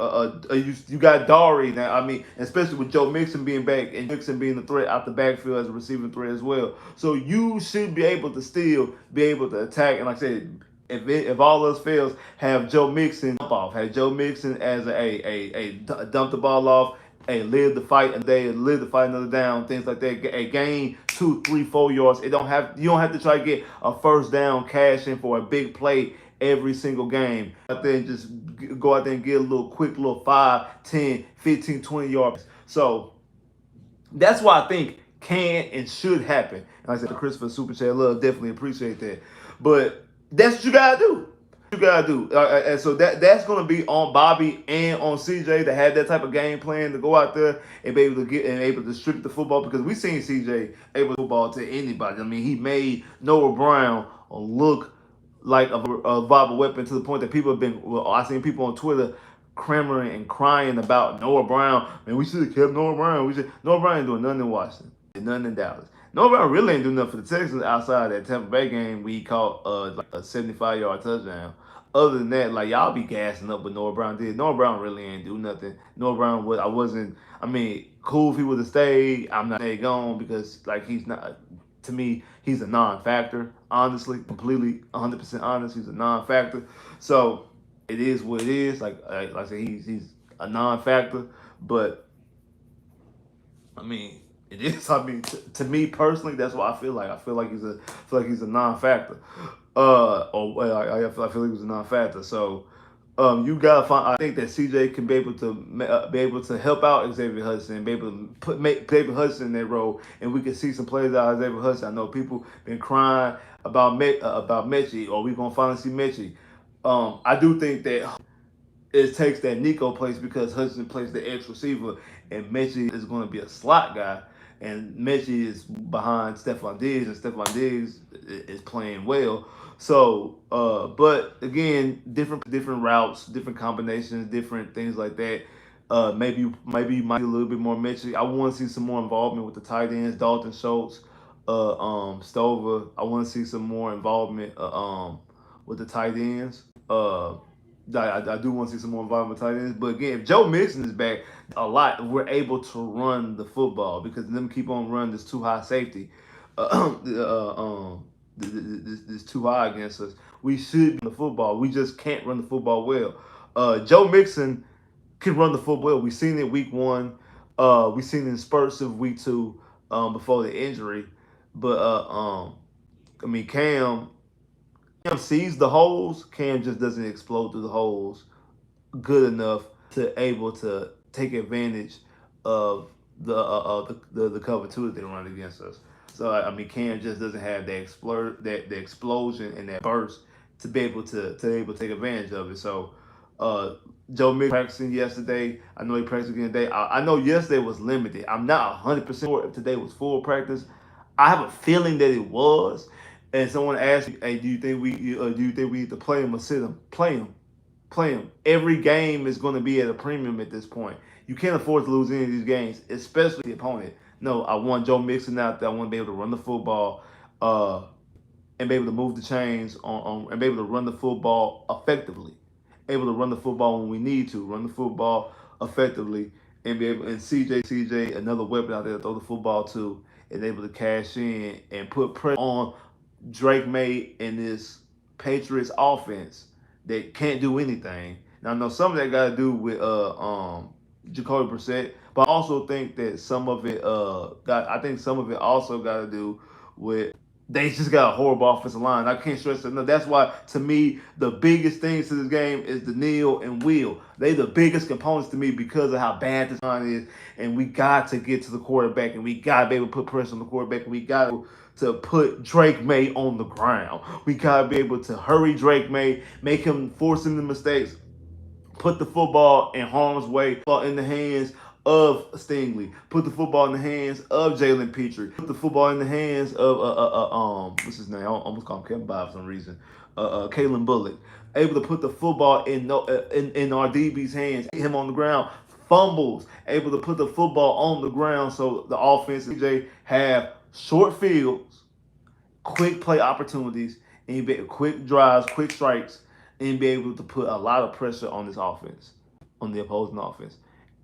you got Dari now. I mean, especially with Joe Mixon being back and Mixon being the threat out the backfield as a receiving threat as well. So you should be able to still be able to attack. And like I said, if all else fails, have Joe Mixon dump off. Have Joe Mixon as a dump the ball off. Hey, live the fight a day, live the fight another down, things like that. A gain 2, 3, 4 yards. You don't have to try to get a first down, cash in for a big play every single game. Out there and just go out there and get a little quick little 5, 10, 15, 20 yards. So that's why I think can and should happen. And like I said, the Christopher Super Chat love, definitely appreciate that. But that's what you gotta do. You gotta do, and so that's gonna be on Bobby and on CJ to have that type of game plan to go out there and be able to get and able to distribute the football because we seen CJ able to football to anybody. I mean, he made Noah Brown look like a viable weapon to the point that people have been. Well, I seen people on Twitter clamoring and crying about Noah Brown. Man, we should have kept Noah Brown. Noah Brown ain't doing nothing in Washington, nothing in Dallas. Noah Brown really ain't doing nothing for the Texans outside that Tampa Bay game where he caught like a 75-yard touchdown. Other than that, like y'all be gassing up what Noah Brown did. Noah Brown really ain't do nothing. Noah Brown I mean, cool if he would have stayed. I'm not gone because like he's not. to me, he's a non-factor. Honestly, completely 100% honest, he's a non-factor. So it is what it is. Like I said, he's a non-factor. But I mean, it is. I mean, to me personally, that's what I feel like. I feel like he's a non-factor. I feel like he's a non-factor. So, you gotta find. I think that CJ can be able to help out Xavier Hudson, and be able to make Xavier Hudson in that role, and we can see some plays out of Xavier Hudson. I know people been crying about Mechie, or we gonna finally see Mechie. I do think that it takes that Nico place because Hudson plays the X receiver, and Mechie is going to be a slot guy, and Mechie is behind Stephon Diggs, and Stephon Diggs is playing well. So, but again, different routes, different combinations, different things like that. Maybe you might see a little bit more Mechie. I want to see some more involvement with the tight ends, Dalton Schultz, Stover. I want to see some more involvement with the tight ends. I do want to see some more involvement with tight ends. But again, if Joe Mixon is back a lot, we're able to run the football because them keep on running this too high safety. This too high against us. We should be the football. We just can't run the football well. Joe Mixon can run the football well. We've seen it week one. We've seen it in spurts of week two before the injury. But I mean, Cam sees the holes. Cam just doesn't explode through the holes good enough to able to take advantage of the cover two that they run against us. So I mean, Cam just doesn't have the explosion and that burst to be able to take advantage of it. So uh, Joe Mixon practicing yesterday. I know he practiced again today. I know yesterday was limited. I'm not 100% sure if today was full practice. I have a feeling that it was. And someone asked me, "Hey, do you think we need to play him or sit him? Play him. Every game is going to be at a premium at this point. You can't afford to lose any of these games, especially the opponent. No, I want Joe Mixon out there. I want to be able to run the football, and be able to move the chains and be able to run the football effectively. Able to run the football when we need to, run the football effectively, and be able and CJ another weapon out there to throw the football to, and able to cash in and put pressure on Drake May in this Patriots offense that can't do anything. Now I know some of that got to do with Jacoby Brissett, but I also think that some of it some of it also got to do with they just got a horrible offensive line. I can't stress enough. That's why, to me, the biggest things to this game is Daniil and Will. They the biggest components to me because of how bad this line is. And we got to get to the quarterback, and we got to be able to put pressure on the quarterback, and we got to put Drake May on the ground. We got to be able to hurry Drake May, make him force him the mistakes, put the football in harm's way, in the hands of Stingley, put the football in the hands of Jalen Petrie, put the football in the hands of what's his name? I almost call him Kevin Bob for some reason. Kalen Bullock, able to put the football in our DB's hands, get him on the ground, fumbles, able to put the football on the ground so the offense and CJ have short fields, quick play opportunities, and be quick drives, quick strikes, and be able to put a lot of pressure on this offense, on the opposing offense.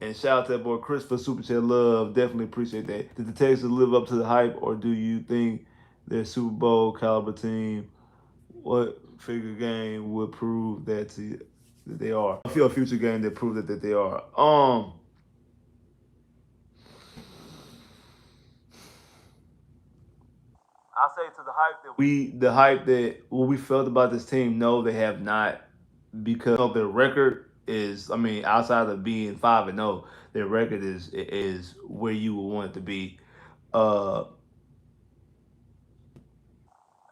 And shout out to that boy Chris for Super Chat Love. Definitely appreciate that. Did the Texans live up to the hype, or do you think their Super Bowl caliber team, what figure game would prove that they are? I feel a future game that prove that they are. I say to the hype that what we felt about this team. No, they have not, because of their record is. I mean, outside of being 5-0, their record is where you would want it to be. Uh,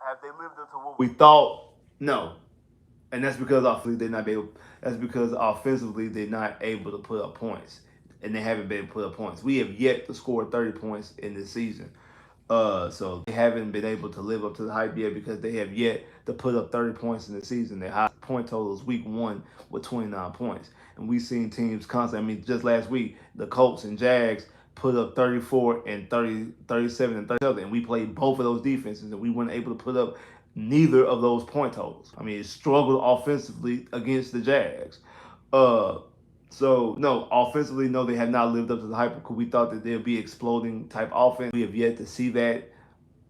have they lived up to what we thought? No, and that's because offensively they're not able. That's because offensively they're not able to put up points, and they haven't been able to put up points. We have yet to score 30 points in this season. So they haven't been able to live up to the hype yet because they have yet to put up 30 points in the season. Their highest point total is week one with 29 points. And we've seen teams constantly. I mean, just last week, the Colts and Jags put up 34 and 30, 37 and 37. And we played both of those defenses, and we weren't able to put up neither of those point totals. I mean, it struggled offensively against the Jags. Uh, so no, offensively, no, they have not lived up to the hype because we thought that they'll be exploding type offense. We have yet to see that.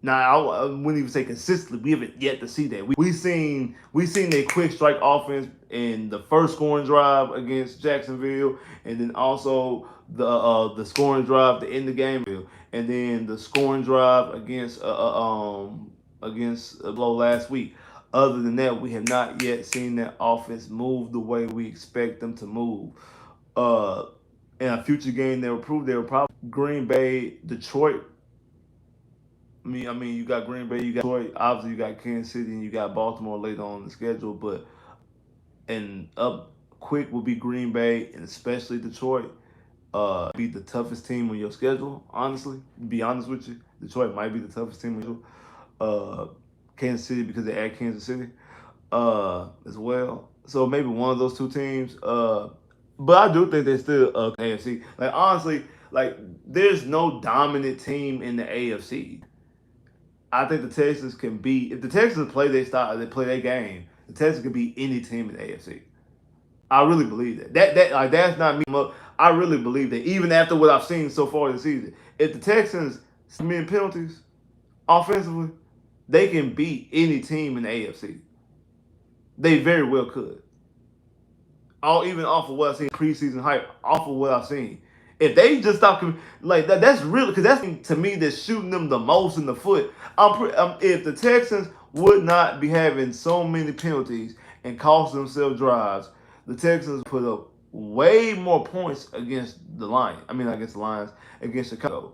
Now I wouldn't even say consistently. We haven't yet to see that. We seen a quick strike offense in the first scoring drive against Jacksonville, and then also the scoring drive to end the game, and then the scoring drive against Blow last week. Other than that, we have not yet seen that offense move the way we expect them to move. Uh, in a future game, they will probably Green Bay, Detroit. You got Green Bay, you got Detroit, obviously you got Kansas City, and you got Baltimore later on in the schedule. But and up quick will be Green Bay, and especially Detroit. Be the toughest team on your schedule. Honestly, to be honest with you, Detroit might be the toughest team on your schedule. Kansas City because they add Kansas City as well. So maybe one of those two teams. But I do think they're still AFC. Like honestly, like there's no dominant team in the AFC. I think the Texans can beat if the Texans play their style, they play their game. The Texans can beat any team in the AFC. I really believe that. That's not me. I really believe that. Even after what I've seen so far this season, if the Texans commit penalties offensively, they can beat any team in the AFC. They very well could. All even off of what I've seen preseason hype, off of what I've seen. If they just stop like that, that's really because that's to me that's shooting them the most in the foot. If the Texans would not be having so many penalties and cost themselves drives, the Texans put up way more points against the Lions. Against the Lions, against Chicago.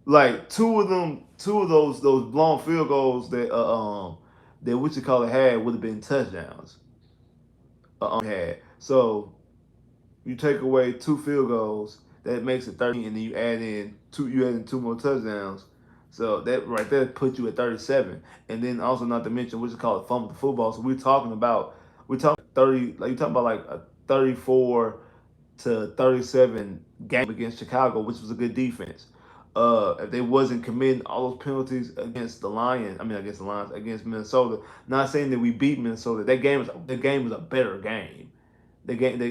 Like two of those blown field goals that what you call it had would have been touchdowns. Had so you take away two field goals, that makes it 30, and then you add in two more touchdowns. So that right there puts you at 37. And then also not to mention what you call it fumble the football. So we're talking 30, like you're talking about like a 34 to 37 game against Chicago, which was a good defense. If they wasn't committing all those penalties against the Lions, against Minnesota. Not saying that we beat Minnesota. The game was a better game. The game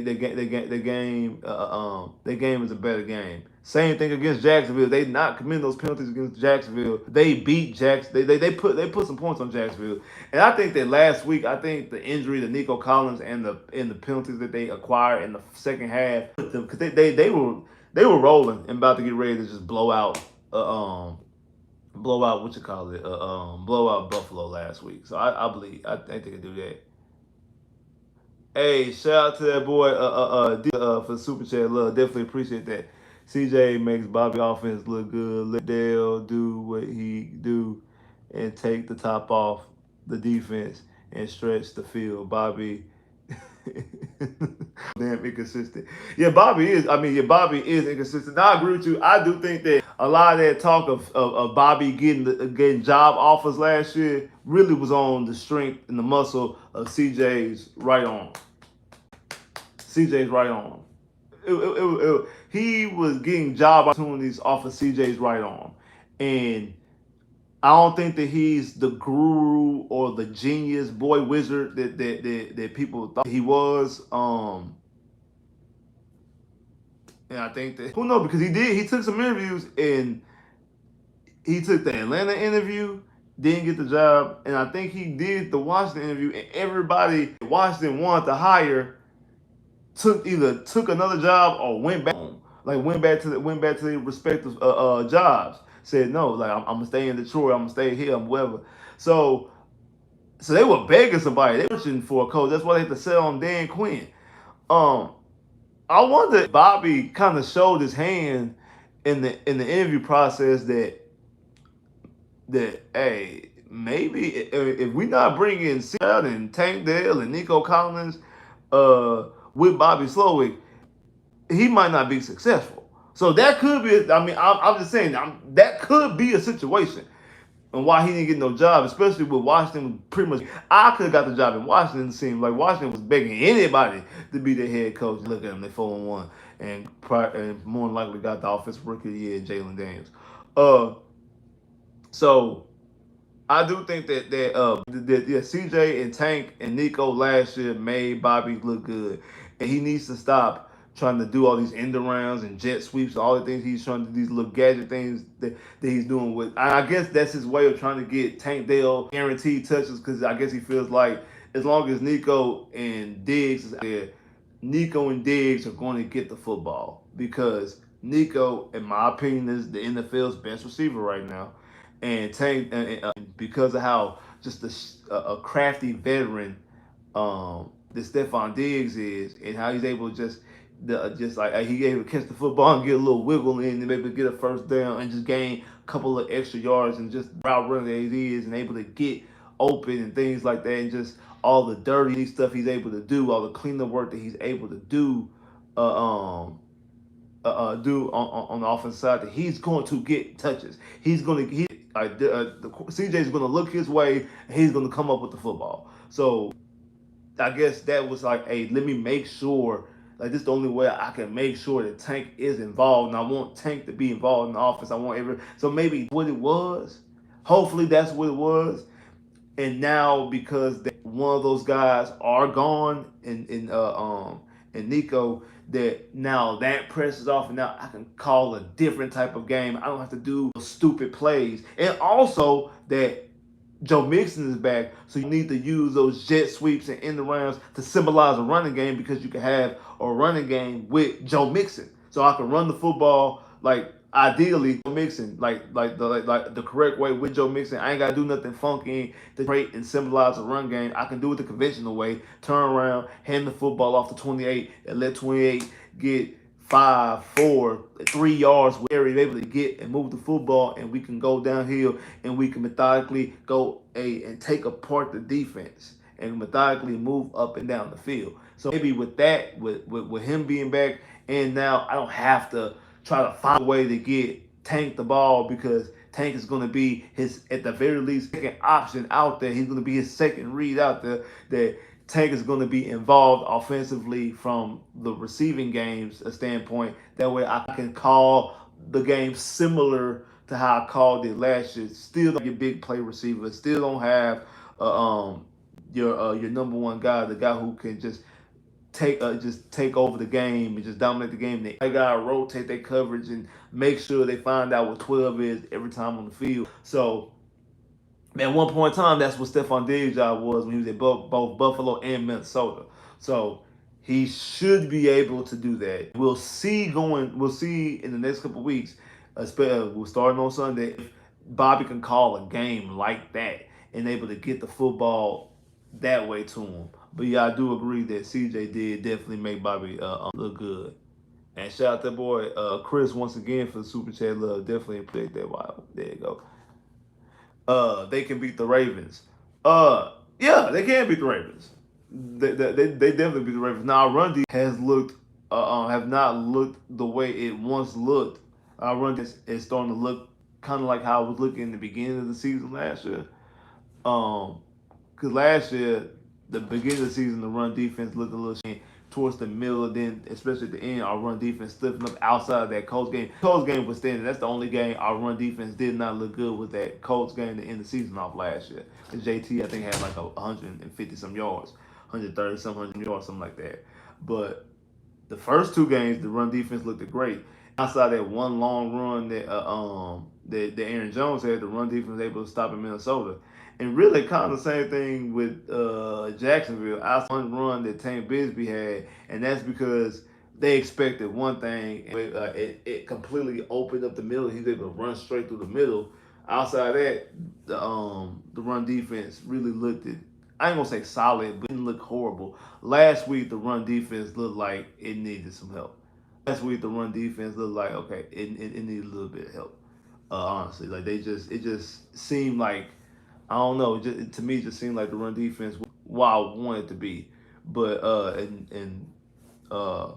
is a better game. Same thing against Jacksonville. They not committing those penalties against Jacksonville. They beat Jacks. They put some points on Jacksonville. And I think that last week, I think the injury to Nico Collins and the penalties that they acquired in the second half, because they were rolling and about to get ready to just blow out what you call it, blow out Buffalo last week. So I think they can do that. Hey, shout out to that boy for the super chat. Love, definitely appreciate that. CJ makes Bobby offense look good. Let Dale do what he do and take the top off the defense and stretch the field. Bobby damn inconsistent. Bobby is inconsistent. Now, I agree with you. I do think that a lot of that talk of Bobby getting job offers last year really was on the strength and the muscle of CJ's right arm. CJ's right arm. He was getting job opportunities off of CJ's right arm, and I don't think that he's the guru or the genius boy wizard that people thought he was. And I think that who knows because he took some interviews and he took the Atlanta interview, didn't get the job, and I think he did the Washington interview, and everybody Washington wanted to hire took another job or went back home, like went back to their respective jobs. Said no, like I'm gonna stay in Detroit, I'm gonna stay here, I'm whatever. So so they were begging somebody, they were searching for a coach. That's why they had to sell on Dan Quinn. Um, I wonder if Bobby kind of showed his hand in the interview process that hey maybe if we not bringing Seattle and Tank Dell and Nico Collins with Bobby Slowick, he might not be successful. So that could be. I'm just saying that could be a situation and why he didn't get no job, especially with Washington. Pretty much, I could have got the job in Washington. It seemed like Washington was begging anybody to be their head coach. Look at them, they 4-1, and more than likely got the offensive rookie of the year, Jalen Daniels. So I do think that CJ and Tank and Nico last year made Bobby look good, and he needs to stop trying to do all these end arounds and jet sweeps, all the things he's trying to do, these little gadget things that he's doing with. I guess that's his way of trying to get Tank Dell guaranteed touches because I guess he feels like as long as Nico and Diggs is out there, Nico and Diggs are going to get the football because Nico, in my opinion, is the NFL's best receiver right now, and Tank, because of how just a crafty veteran that Stephon Diggs is, and how he's able to just like he able to catch the football and get a little wiggle in and maybe get a first down and just gain a couple of extra yards and just route running that he is and able to get open and things like that and just all the dirty stuff he's able to do, all the cleanup work that he's able to do, do on the offensive side, that he's going to get touches. He's going to CJ's going to look his way and he's going to come up with the football. So I guess that was like, hey, let me make sure. Like this is the only way I can make sure that Tank is involved, and I want Tank to be involved in the offense. I want so maybe what it was. Hopefully that's what it was. And now because one of those guys are gone in Nico, that now that presses off, and now I can call a different type of game. I don't have to do stupid plays, and also that Joe Mixon is back, so you need to use those jet sweeps and end rounds to symbolize a running game because you can have a running game with Joe Mixon. So I can run the football like ideally Joe Mixon, like the correct way with Joe Mixon. I ain't gotta do nothing funky to create and symbolize a run game. I can do it the conventional way, turn around, hand the football off to 28, and let 28 get 5, 4, 3 yards where he's able to get and move the football, and we can go downhill and we can methodically go and take apart the defense and methodically move up and down the field. So maybe with that, with him being back, and now I don't have to try to find a way to get Tank the ball because Tank is going to be his, at the very least, second option out there. He's going to be his second read out there. That Tank is going to be involved offensively from the receiving games standpoint. That way I can call the game similar to how I called it last year. Still don't get big play receiver. Still don't have your number one guy, the guy who can just take over the game and just dominate the game. They gotta rotate their coverage and make sure they find out what 12 is every time on the field. So at one point in time, that's what Stephon Diggs' job was when he was at both Buffalo and Minnesota. So he should be able to do that. We'll see in the next couple of weeks. We're starting on Sunday. If Bobby can call a game like that and able to get the football that way to him. But yeah, I do agree that CJ did definitely make Bobby look good. And shout out that boy Chris once again for the super chat love. Definitely appreciate that. Wow, there you go. They can beat the Ravens. Yeah, they can beat the Ravens. They definitely beat the Ravens. Now, our run defense has looked, have not looked the way it once looked. Our run defense is starting to look kind of like how it was looking in the beginning of the season last year. Because last year, the beginning of the season, the run defense looked a little shame. Towards the middle, then especially at the end, our run defense stiffened up outside of that Colts game. Colts game was standing. That's the only game our run defense did not look good with that Colts game to end the season off last year. And JT, I think, had like 150 some yards, 130 some 100 yards, something like that. But the first two games, the run defense looked great. Outside that one long run that Aaron Jones had, the run defense was able to stop in Minnesota. And really kind of the same thing with Jacksonville. I saw one run that Tank Bigsby had, and that's because they expected one thing, and it completely opened up the middle. He was able to run straight through the middle. Outside that, the run defense really looked it. I ain't gonna say solid, but it didn't look horrible. Last week, the run defense looked like it needed some help. Last week, the run defense looked like okay, it needed a little bit of help. Honestly, like it just seemed like I don't know. To me, it just seemed like the run defense what I wanted it to be. But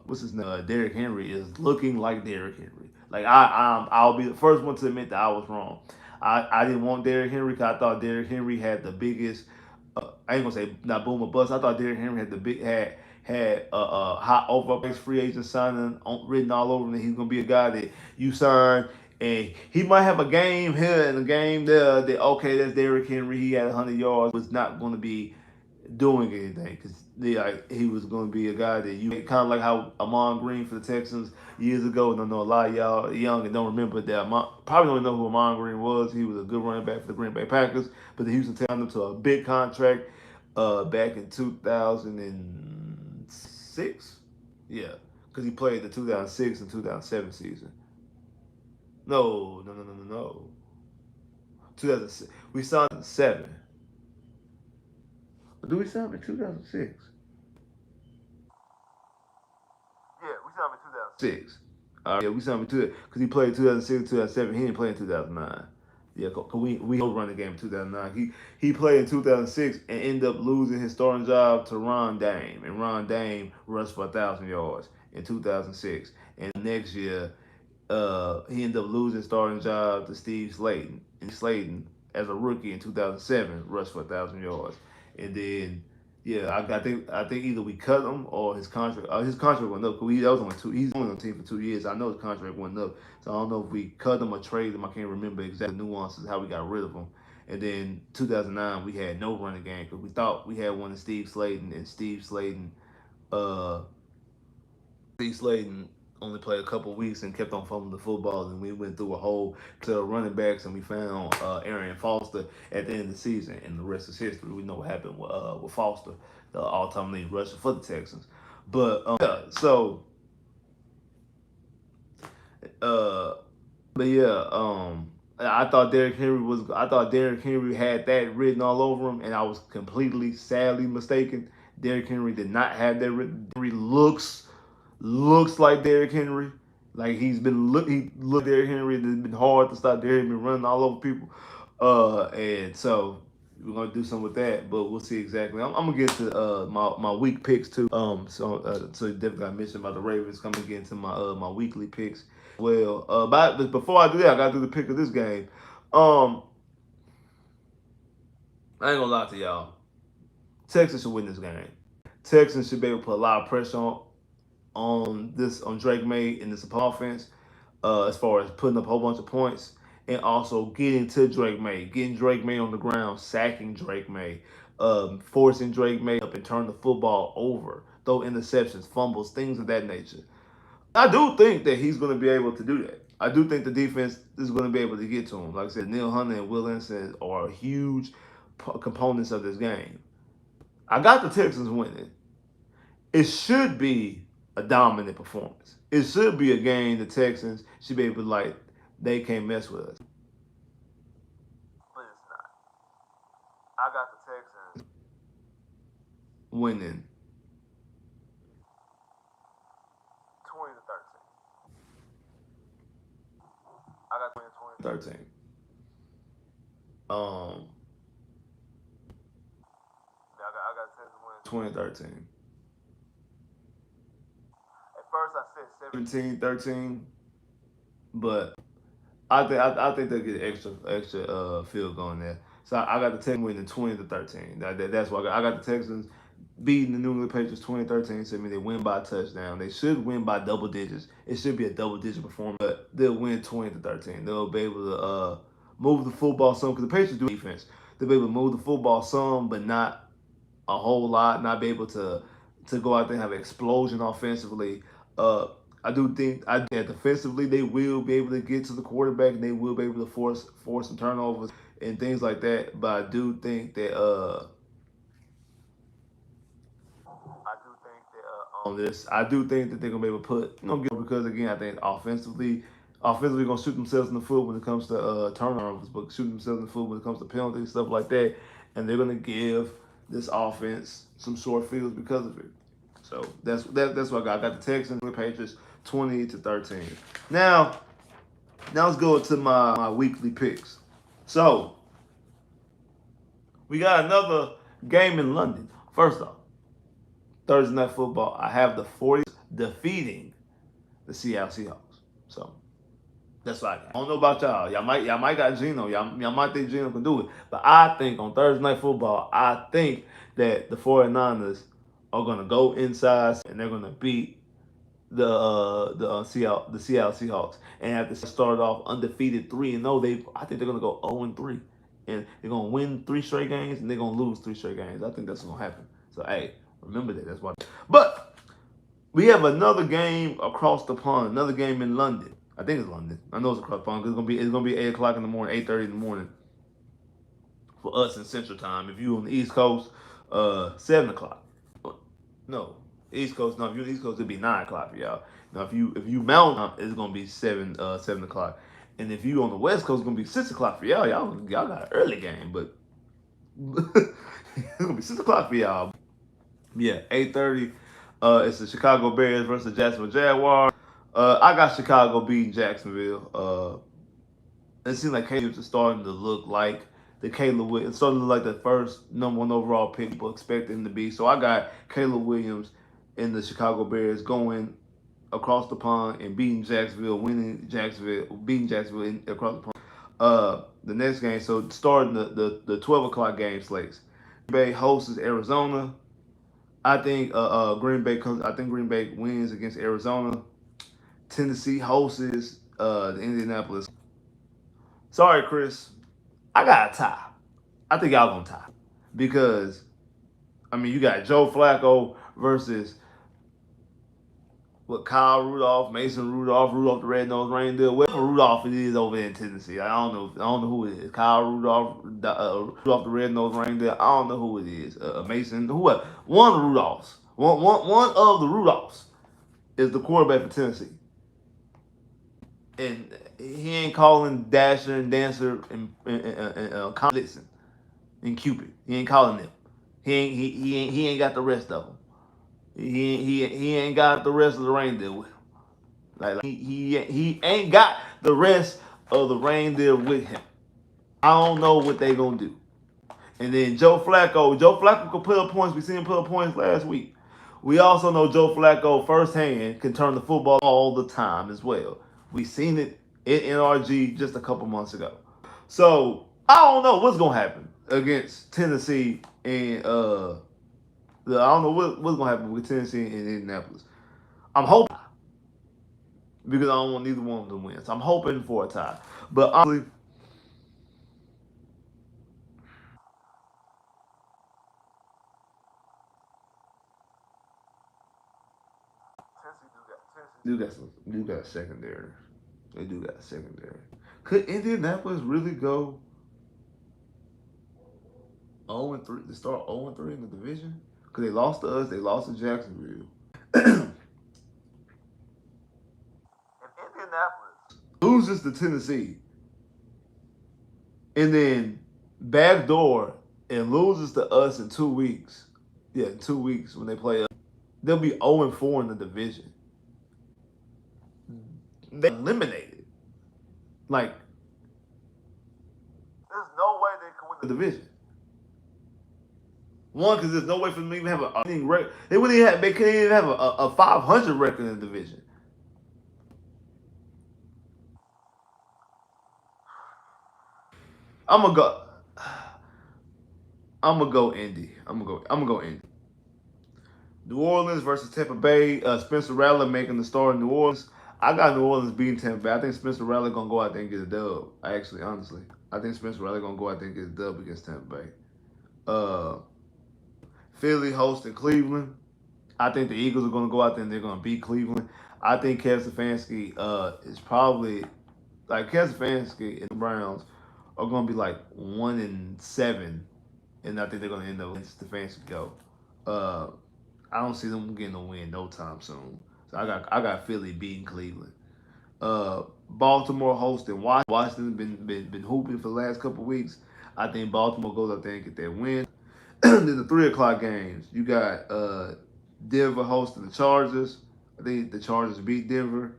what's his name? Derrick Henry is looking like Derrick Henry. Like I'll be the first one to admit that I was wrong. I didn't want Derrick Henry because I thought Derrick Henry had the biggest. I ain't gonna say not boom or bust. I thought Derrick Henry had the big had hot overpriced free agent signing written all over him. That he's gonna be a guy that you sign and he might have a game here and a game there that okay, that's Derrick Henry. He had 100 yards. Was not going to be doing anything because he was going to be a guy that you kind of like how Amon Green for the Texans years ago. And I know a lot of y'all young and don't remember that. Probably don't know who Amon Green was. He was a good running back for the Green Bay Packers, but the Houston Texans signed him to a big contract back in 2006. Yeah, because he played the 2006 and 2007 season. No, no, no, no, no, no. 2006. We signed in 7. Do we sign in 2006? Yeah, we signed him in 2006. Yeah, we signed him to it because he played 2006, 2007. He didn't play in 2009. Yeah, cause we run the game in 2009. He played in 2006 and ended up losing his starting job to Ron Dame, and Ron Dame rushed for 1,000 yards in 2006. And next year, he ended up losing his starting job to Steve Slayton. And Slayton, as a rookie in 2007, rushed for 1,000 yards. And then, yeah, I think either we cut him or his contract went up. Cause that was only 2. He's only on the team for 2 years. I know his contract went up, so I don't know if we cut him or traded him. I can't remember exactly the nuances how we got rid of him. And then 2009, we had no running game because we thought we had one of Steve Slayton, and uh, Steve Slayton only played a couple of weeks and kept on fumbling the football, and we went through a whole to running backs, and we found Arian Foster at the end of the season, and the rest is history. We know what happened with Foster, the all-time leading rusher for the Texans. But yeah, so uh, but yeah, I thought Derrick Henry had that written all over him, and I was completely sadly mistaken. Derrick Henry did not have that written. Henry looks like Derrick Henry. Like he looked Derrick Henry. It's been hard to stop Derrick Henry running all over people. And so we're gonna do something with that, but we'll see exactly. I'm gonna get to my week picks too. So definitely got mentioned about the Ravens. I'm gonna get into my weekly picks. Well, but before I do that, I gotta do the pick of this game. Um, I ain't gonna lie to y'all. Texas should win this game. Texans should be able to put a lot of pressure on Drake May in this offense, as far as putting up a whole bunch of points and also getting to Drake May, getting Drake May on the ground, sacking Drake May, forcing Drake May up and turn the football over, throw interceptions, fumbles, things of that nature. I do think that he's going to be able to do that. I do think the defense is going to be able to get to him. Like I said, Neil Hunter and Will Anderson are huge components of this game. I got the Texans winning. It should be a dominant performance. It should be a game the Texans should be able to like they can't mess with us. But it's not. I got the Texans winning 20-13. I got 20-13. I got Texans winning 20-13. At first I said 17-13, but I think they'll get extra field goal in there. So I got the Texans winning 20-13. That's why I got the Texans beating the New England Patriots 20-13. So I mean they win by a touchdown. They should win by double digits. It should be a double digit performance, but they'll win 20-13. They'll be able to move the football some because the Patriots do defense. They'll be able to move the football some, but not a whole lot. Not be able to go out there and have an explosion offensively. Uh, I do think that defensively they will be able to get to the quarterback and they will be able to force some turnovers and things like that. But I do think that on this, I do think that they're gonna be able to put because again I think offensively gonna shoot themselves in the foot when it comes to turnovers, but shoot themselves in the foot when it comes to penalties stuff like that, and they're gonna give this offense some short fields because of it. So that's what I got. I got the Texans and the Patriots 20-13. Now let's go to my weekly picks. So we got another game in London. First off, Thursday night football. I have the 40s defeating the Seattle Seahawks. So that's what I got. I don't know about y'all. Y'all might got Geno. Y'all might think Geno can do it. But I think on Thursday night football, I think that the 49ers are gonna go inside and they're gonna beat the Seattle Seahawks and have to start off undefeated 3-0. I think they're gonna go 0-3. and they're gonna win 3 straight games, and they're gonna lose 3 straight games. I think that's gonna happen. So hey, remember that. That's why. But we have another game across the pond, another game in London. I think it's London. I know it's across the pond because it's gonna be 8 o'clock in the morning, 8:30 in the morning for us in Central Time. If you on the East Coast, 7 o'clock. No, East Coast. No, if you're on the East Coast, it'll be 9 o'clock for y'all. Now, if you Mountain, it's gonna be 7 o'clock. And if you on the West Coast, it's gonna be 6 o'clock for y'all. Y'all got an early game, but it's gonna be 6 o'clock for y'all. Yeah, 8:30. It's the Chicago Bears versus the Jacksonville Jaguars. I got Chicago beating Jacksonville. It seems like Caleb is starting to look like the Caleb Williams. It's starting to look like the first #1 overall pick people expect him to be. So I got Caleb Williams and the Chicago Bears going across the pond and beating Jacksonville, beating Jacksonville across the pond. The next game, so starting the 12 o'clock game slates. Green Bay hosts Arizona. I think Green Bay comes. I think Green Bay wins against Arizona. Tennessee hosts the Indianapolis. Sorry, Chris. I got a tie. I think y'all gonna tie because I mean you got Joe Flacco versus what Kyle Rudolph, Mason Rudolph, Rudolph the Red-Nosed Reindeer, whatever Rudolph it is over in Tennessee. I don't know. I don't know who it is. Kyle Rudolph, Rudolph the Red-Nosed Reindeer. I don't know who it is. Mason, who? One of the Rudolphs. One of the Rudolphs is the quarterback for Tennessee, and he ain't calling Dasher and Dancer and Blitzen and Cupid. He ain't calling them. He ain't got the rest of them. He ain't got the rest of the reindeer with him. He ain't got the rest of the reindeer with him. I don't know what they gonna do. And then Joe Flacco could put up points. We seen him put up points last week. We also know Joe Flacco firsthand can turn the football all the time as well. We seen it in NRG just a couple months ago. So I don't know what's gonna happen against Tennessee and I don't know what's gonna happen with Tennessee and Indianapolis. I'm hoping because I don't want neither one of them to win. So I'm hoping for a tie. But honestly, do got a secondary. They do got a secondary. Could Indianapolis really go 0-3 to start 0-3 in the division? Because they lost to us, they lost to Jacksonville. If Indianapolis loses to Tennessee and then backdoor and loses to us in 2 weeks, yeah, in 2 weeks when they play us, they'll be 0-4 in the division. They eliminated. Like, there's no way they can win the division. One, because there's no way for them to even have a winning record. They couldn't even have a 500 record in the division. I'm gonna go. I'm gonna go Indy. I'm gonna go Indy. New Orleans versus Tampa Bay. Spencer Rattler making the start in New Orleans. I got New Orleans beating Tampa Bay. I think Spencer Rattler gonna go out there and get a dub. Honestly, I think Spencer Rattler gonna go out there and get a dub against Tampa Bay. Uh, Philly hosting Cleveland. I think the Eagles are gonna go out there and they're gonna beat Cleveland. I think Kevin Stefanski is probably like Kevin Stefanski and the Browns are gonna be like 1-7, and I think they're gonna end up letting Stefanski go. Uh, I don't see them getting a win no time soon. So I got Philly beating Cleveland. Baltimore hosting Washington. Washington been hooping for the last couple of weeks. I think Baltimore goes out there and get that win. Then the 3 o'clock games. You got Denver hosting the Chargers. I think the Chargers beat Denver.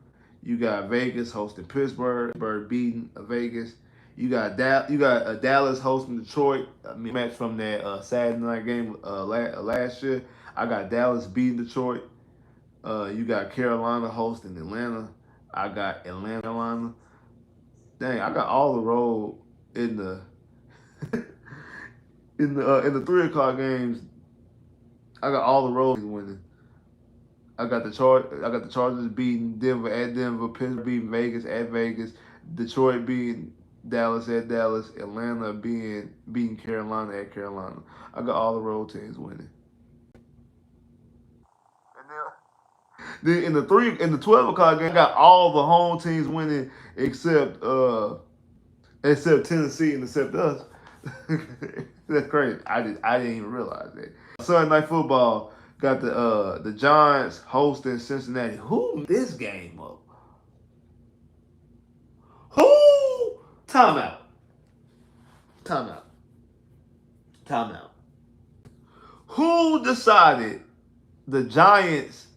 You got Vegas hosting Pittsburgh. Pittsburgh beating Vegas. You got Dallas hosting Detroit. I mean, match from that Saturday night game last year. I got Dallas beating Detroit. You got Carolina hosting Atlanta. I got Atlanta. Dang, I got all the road in the in the 3 o'clock games. I got all the road winning. I got the Chargers beating Denver at Denver. Pittsburgh beating Vegas at Vegas. Detroit beating Dallas at Dallas, Atlanta beating Carolina at Carolina. I got all the road teams winning. And then in the 12 o'clock game, I got all the home teams winning except Tennessee and except us. That's crazy. I didn't even realize that. Sunday night football got the Giants hosting Cincinnati. Who made this game up? Who? Timeout. Timeout. Timeout. Who decided the Giants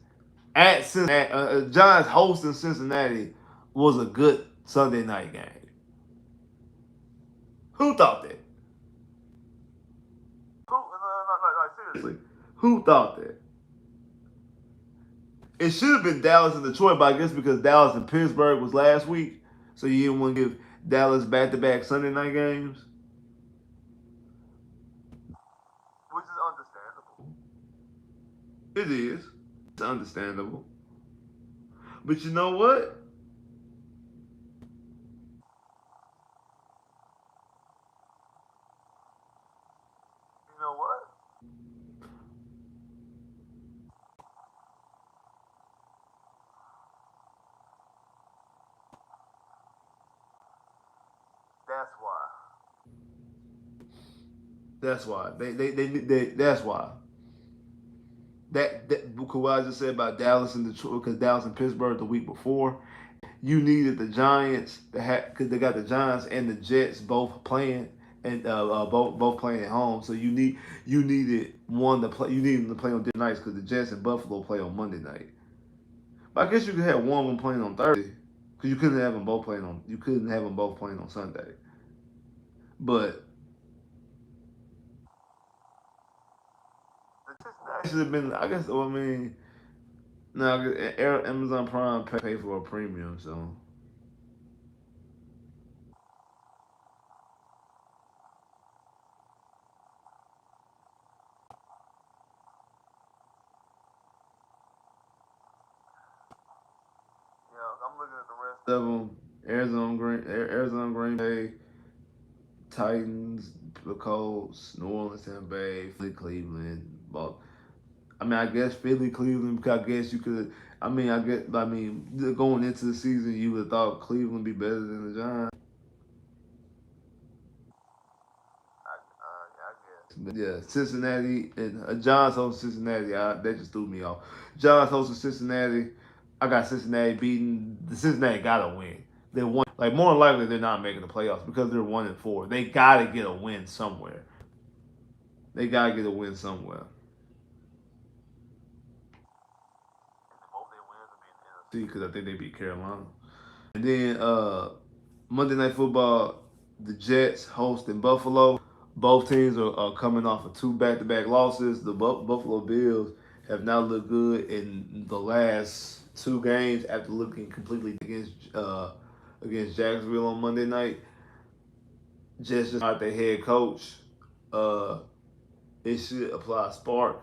hosting Cincinnati was a good Sunday night game? Who thought that? Seriously, who thought that? It should have been Dallas and Detroit, but I guess because Dallas and Pittsburgh was last week, so you didn't want to give Dallas back-to-back Sunday night games, which is understandable. It is. It's understandable. But you know what? You know what? That's why. That's why. That's why. That what I just said about Dallas and Detroit, because Dallas and Pittsburgh the week before, you needed the Giants to have, because they got the Giants and the Jets both playing and both playing at home. So you needed one to play. You needed them to play on different nights because the Jets and Buffalo play on Monday night. But I guess you could have one of them playing on Thursday because you couldn't have them both playing on Sunday. But that should have been. I guess. Well, I mean, no, Amazon Prime pay for a premium, so. Yeah, I'm looking at the rest of them. Arizona Green Bay, Titans, the Colts, New Orleans, Tampa Bay, Philly, Cleveland. But I mean, I guess Philly, Cleveland. Because I guess you could. Going into the season, you would have thought Cleveland would be better than the Giants. But yeah, Cincinnati and Giants hosting Cincinnati. That just threw me off. Giants hosting Cincinnati. I got Cincinnati beating. The Cincinnati gotta win. They won. Like more than likely, they're not making the playoffs because they're 1-4. They gotta get a win somewhere. They gotta get a win somewhere. See, because I think they beat Carolina. And then Monday Night Football, the Jets hosting Buffalo. Both teams are coming off of two back-to-back losses. The Buffalo Bills have not looked good in the last two games after looking completely against Jacksonville on Monday night. Jets just hired their head coach. Uh, it should apply spark.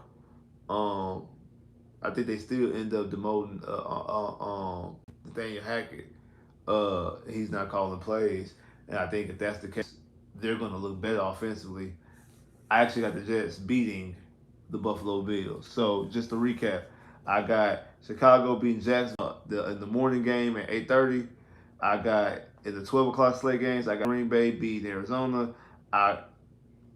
Um, I think they still end up demoting Nathaniel Hackett. He's not calling plays, and I think if that's the case, they're going to look better offensively. I actually got the Jets beating the Buffalo Bills. So just to recap, I got Chicago beating Jacksonville in the morning game at 8:30. I got in the 12 o'clock slate games. I got Green Bay beating Arizona. I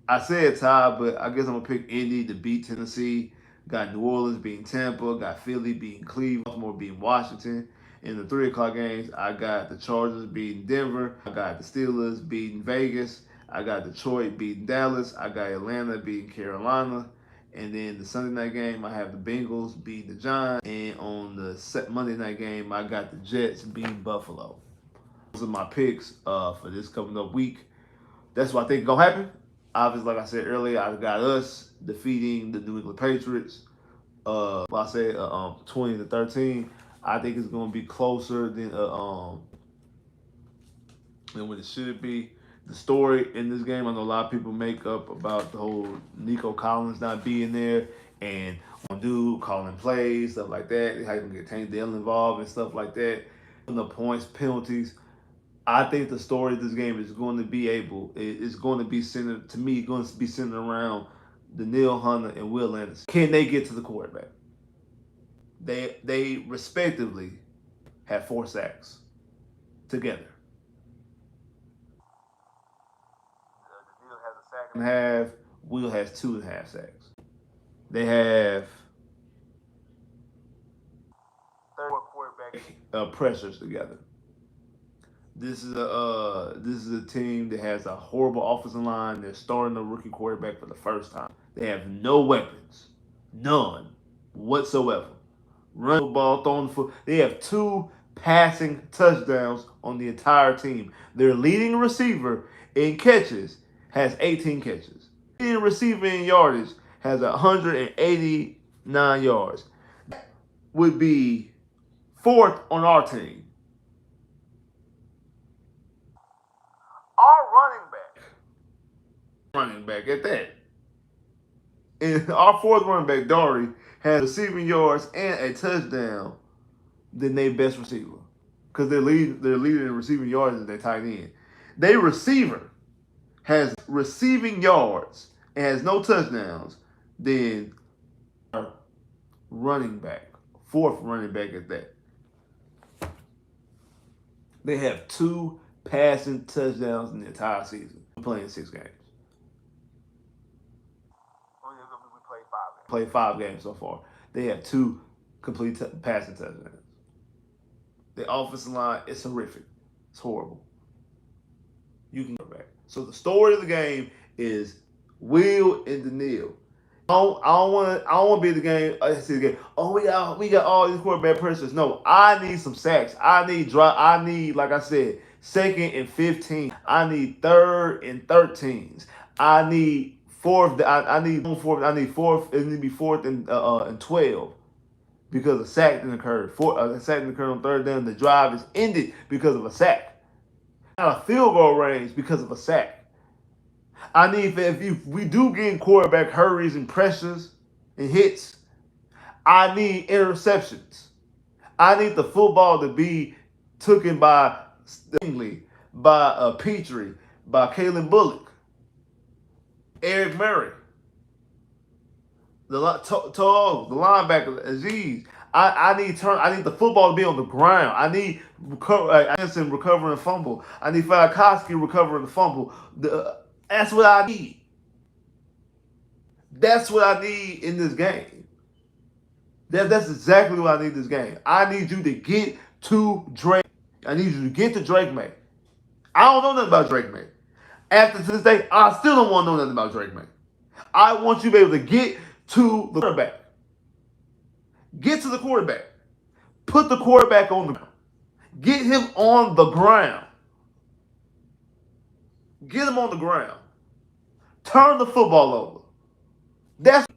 I said tie, but I guess I'm gonna pick Indy to beat Tennessee. Got New Orleans beating Tampa. Got Philly beating Cleveland. Baltimore beating Washington. In the 3 o'clock games, I got the Chargers beating Denver. I got the Steelers beating Vegas. I got Detroit beating Dallas. I got Atlanta beating Carolina. And then the Sunday night game, I have the Bengals beating the Giants. And on the Monday night game, I got the Jets beating Buffalo. Those are my picks for this coming up week. That's what I think is gonna happen. Obviously, like I said earlier, I got us defeating the New England Patriots. I say 20-13. I think it's gonna be closer than what it should be. The story in this game, I know a lot of people make up about the whole Nico Collins not being there and one dude calling plays, stuff like that. How you gonna get Tank Dell involved and stuff like that. And the points, penalties. I think the story of this game is going to be is going to be centered, to me, going to be centered around Danielle Hunter and Will Anderson. Can they get to the quarterback? They respectively have 4 sacks together. Danielle has a sack and a half. Will has 2.5 sacks. They have 34 quarterback pressures together. This is a team that has a horrible offensive line. They're starting a rookie quarterback for the first time. They have no weapons, none whatsoever. Run the ball, throwing the foot. They have 2 passing touchdowns on the entire team. Their leading receiver in catches has 18 catches. Leading receiver in yardage has 189 yards. Would be fourth on our team. Our running back at that. And our fourth running back, Dory, has receiving yards and a touchdown than their best receiver. Because they're leading in receiving yards as their tight end. Their receiver has receiving yards and has no touchdowns than our running back, fourth running back at that. They have 2 passing touchdowns in the entire season. Playing 6 games. Played 5 games so far. They have 2 complete passing touchdowns. The offensive line is horrific. It's horrible. You can go back. So the story of the game is Will and Danielle. I don't want to be the game. I see the game. Oh, we got all these quarterback pressures. No, I need some sacks. I need, like I said, 2nd and 15. I need 3rd and 13s. I need fourth. I need fourth. I need fourth. It need to be 4th and 12 because a sack didn't occur. A sack didn't occur on 3rd down. The drive is ended because of a sack. Out of field goal range because of a sack. I need, if we do get quarterback hurries and pressures and hits, I need interceptions. I need the football to be taken by Stingley, by Petrie, by Kalen Bullock, Eric Murray, the linebacker Aziz. I need the football to be on the ground. I need Anderson recovering a fumble. I need Falkowski recovering a fumble. That's what I need. That's what I need in this game. That's exactly what I need in this game. I need you to get to Drake. I need you to get to Drake May. I don't know nothing about Drake May. After this day, I still don't want to know nothing about Drake May. I want you to be able to get to the quarterback. Get to the quarterback. Put the quarterback on the ground. Get him on the ground. Get him on the ground. Turn the football over. That's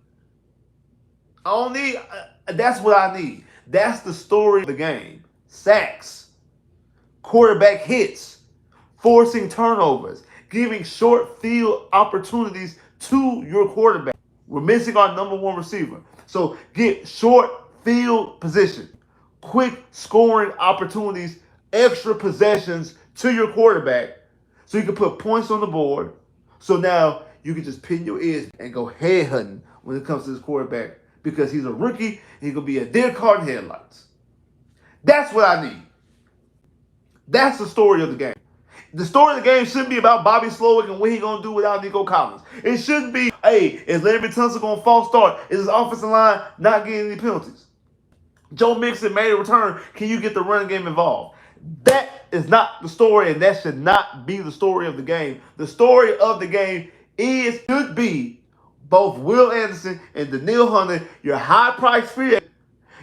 I don't need. That's what I need. That's the story of the game. Sacks, quarterback hits, forcing turnovers, giving short field opportunities to your quarterback. We're missing our number 1 receiver. So get short field position, quick scoring opportunities, extra possessions to your quarterback so you can put points on the board. So now you can just pin your ears and go head hunting when it comes to this quarterback because he's a rookie. He's going to be a deer caught in headlights. That's what I need. That's the story of the game. The story of the game shouldn't be about Bobby Slowick and what he's going to do without Nico Collins. It shouldn't be, hey, is Larry Tunsil going to false start? Is his offensive line not getting any penalties? Joe Mixon made a return. Can you get the running game involved? That is not the story, and that should not be the story of the game. The story of the game should be both Will Anderson and Danielle Hunter, your high-priced free agent,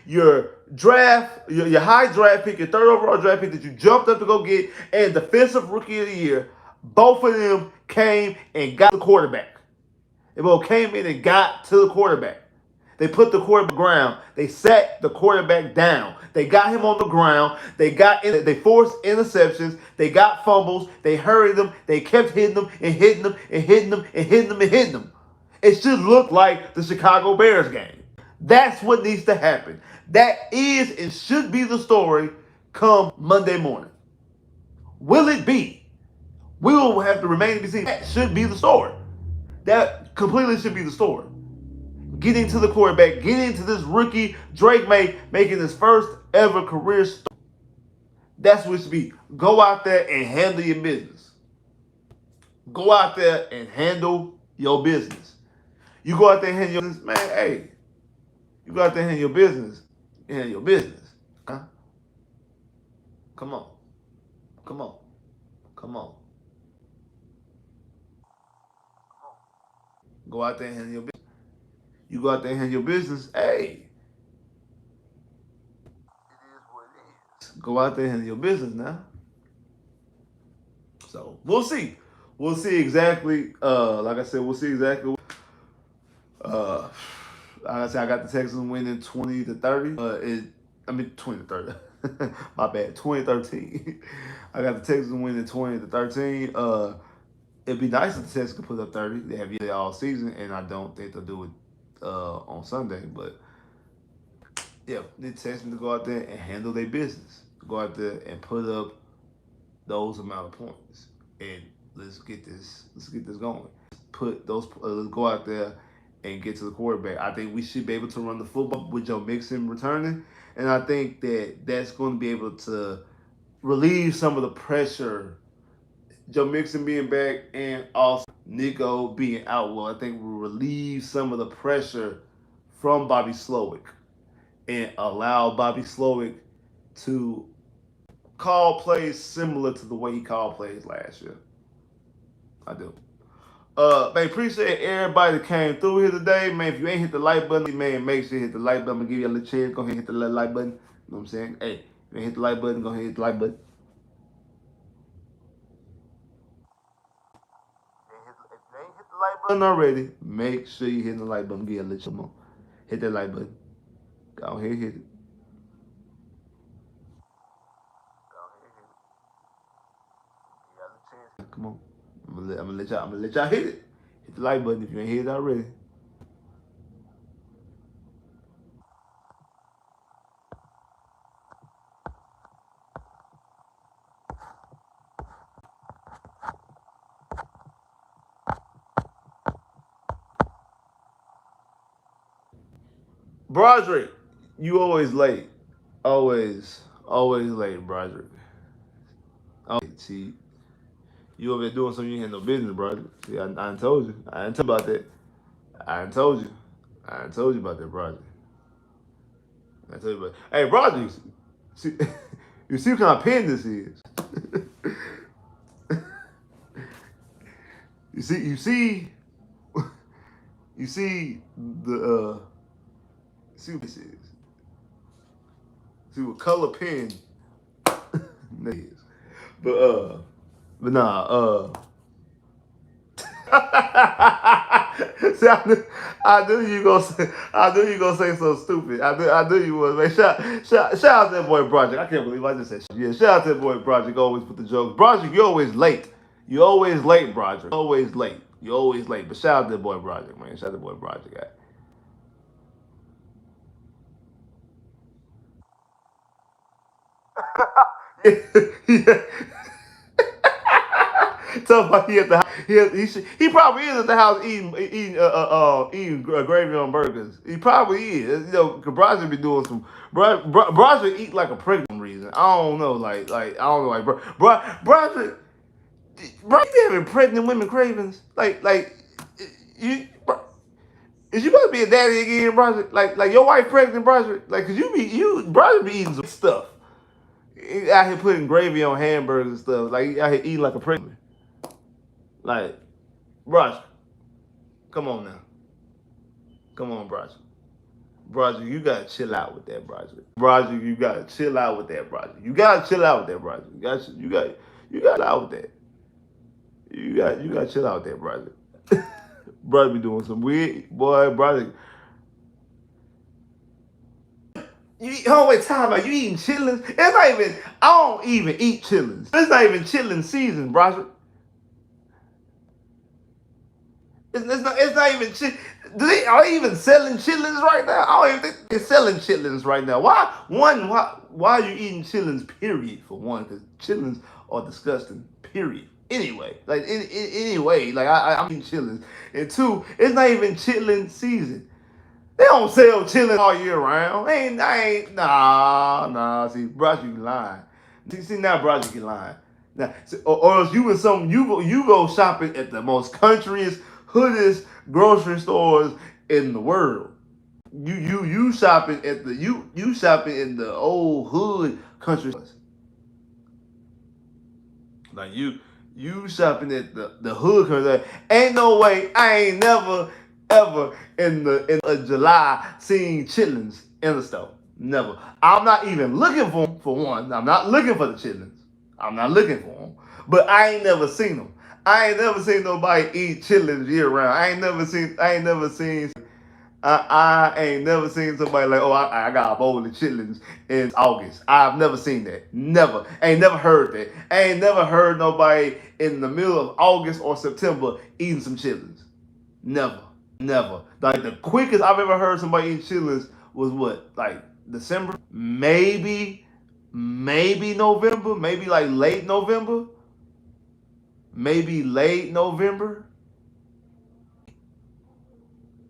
your high draft pick, your 3rd overall draft pick that you jumped up to go get, and defensive rookie of the year. Both of them came and got the quarterback. They both came in and got to the quarterback. They put the quarterback on the ground. They sat the quarterback down. They got him on the ground. They forced interceptions. They got fumbles. They hurried them. They kept hitting them and hitting them and hitting them and hitting them and hitting them. It should look like the Chicago Bears game. That's what needs to happen. That is and should be the story come Monday morning. Will it be? We will have to remain to be seen. That should be the story. That completely should be the story. Getting to the quarterback, getting to this rookie Drake May making his first ever career start. That's what it should be. Go out there and handle your business. Go out there and handle your business. You go out there and handle your business, man. Hey, you go out there and handle your business. Handle your business. Huh? Come on. Come on. Come on. Go out there and handle your business. You go out there and handle your business. Hey, it is what it is. Go out there and handle your business now. So we'll see. We'll see exactly. Like I said, we'll see exactly. Uh, like I said, I got the Texans winning 20-30. 20-30. My bad. 2013. I got the Texans winning 20-13. It'd be nice if the Texans could put up 30. They have it all season, and I don't think they'll do it on Sunday. But yeah, the Texans to go out there and handle their business. Go out there and put up those amount of points, and let's get this going. Put those. Let's go out there and get to the quarterback. I think we should be able to run the football with Joe Mixon returning, and I think that that's going to be able to relieve some of the pressure. Joe Mixon being back and also Nico being out. Well, I think will relieve some of the pressure from Bobby Slowick and allow Bobby Slowick to call plays similar to the way he called plays last year. I do. Man, appreciate everybody that came through here today. Man, if you ain't hit the like button, man, make sure you hit the like button. I'm gonna give you a little chance. Go ahead and hit the like button. You know what I'm saying? Hey, if you ain't hit the like button, go ahead and hit the like button. If you ain't hit the like button already, make sure you hit the like button. Give you a little more. Hit that like button. Go ahead and hit it. Go ahead and hit it. You got a chance. Come on. I'm gonna let y'all hit it. Hit the like button if you ain't hit it already. Broderick, you always late. Always late, Broderick. Oh, see, you over there doing something you ain't had no business, Broderick. See, I done told you. I didn't tell you about that. I done told you. I done told you about that, Broderick. I told you about. Hey, Broderick, see, you see what kind of pen this is? you see the see what this is. See what color pen that is. But nah, see, I knew you gonna say something stupid. I knew you was. Man, shout out to that boy Project. I can't believe I just said shit. Yeah, shout out to that boy Project. Always put the jokes. Project, you always late. You always late, Project. Always late. You always late. But shout out to that boy Project, man. Shout out to that boy Project guy. Yeah. Talk about he at the house. He probably is at the house eating gravy on burgers. He probably is. You know, cause Broderick be doing some. Broderick eat like a pregnant reason. I don't know, I don't know, Broderick be having pregnant women cravings. You. Is you gonna be a daddy again, Broderick? Like your wife pregnant, Broderick? Like, cause Broderick be eating some stuff. He out here putting gravy on hamburgers and stuff. Like, he out here eating like a pregnant. Like, Broderick, come on now. Come on, Broderick. Broderick, you gotta chill out with that, Broderick. Broderick, you gotta chill out with that, Broderick. You gotta chill out with that, Broderick. You got out with that. You gotta chill out with that, Broderick. Brother be doing some weird, boy, Broderick. Wait, time out. You eating chitlins? It's not even. I don't even eat chitlins. It's not even chitlin season, Broderick. It's not even. Are they even selling chitlins right now? I don't even think they're selling chitlins right now. Why are you eating chitlins? Period. For one, because chitlins are disgusting. Period. Anyway, like anyway, like I'm eating chitlins. And two, it's not even chitlin season. They don't sell chitlins all year round. Nah. See, Broderick, you lying. See now, Broderick, you lying. Now, or else you go shopping at the most countryest, hoodest grocery stores in the world. You shopping at the you shopping in the old hood country stores. Like you shopping at the hood country. Ain't no way I ain't never ever in July seen chitlins in the store. Never. I'm not even looking for them, for one. I'm not looking for the chitlins. I'm not looking for them. But I ain't never seen them. I ain't never seen nobody eat chitlins year round. I ain't never seen I ain't never seen somebody like, oh, I got a bowl of chitlins in August. I've never seen that. Never. Ain't never heard that. I ain't never heard nobody in the middle of August or September eating some chitlins. Never. Never. Like the quickest I've ever heard somebody eat chitlins was what? Like December? Maybe November? Maybe like late November? Maybe late November?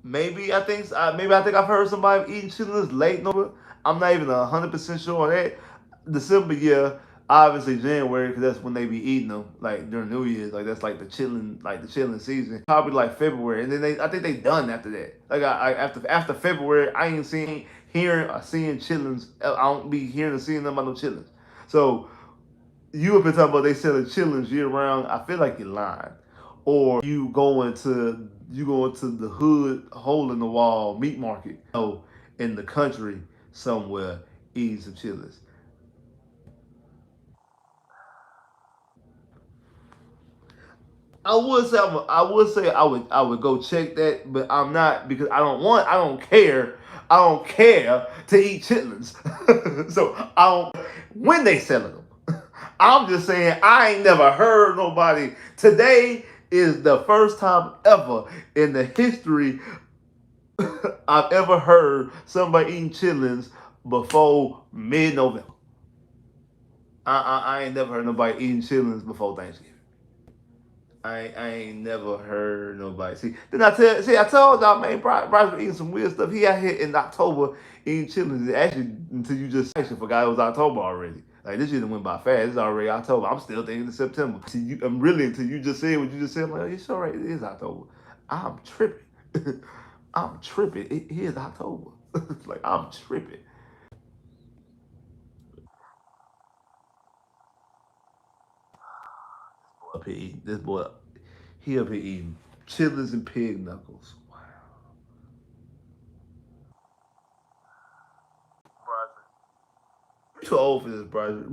Maybe I think I've heard somebody eating chitlins late November. I'm not even 100% sure on that. December, yeah, obviously January because that's when they be eating them like during New Year's. Like that's like the chilling season. Probably like February, and then I think they done after that. Like after February, I ain't seen hearing or seeing chitlins. I don't be hearing or seeing them about no chitlins. So you have been talking about they selling chitlins year round. I feel like you're lying, or you going to the hood hole in the wall meat market, in the country somewhere eating some chitlins. I would go check that, but I'm not because I don't care to eat chitlins. So I don't when they selling them. I'm just saying I ain't never heard nobody. Today is the first time ever in the history I've ever heard somebody eating chitlins before mid-November. I ain't never heard nobody eating chitlins before Thanksgiving. I ain't never heard nobody. I told y'all, man, Bryce was eating some weird stuff. He out here in October eating chitlins. Actually, until you just actually forgot it was October already. Like this year went by fast. It's already October. I'm still thinking it's September. Until you just said what you just said. I'm like, oh, it's all right. It is October. I'm tripping. I'm tripping. It is October. Like I'm tripping. Up here eating this boy. He up here eating chitlins and pig knuckles. Wow. You too old for this, Broderick.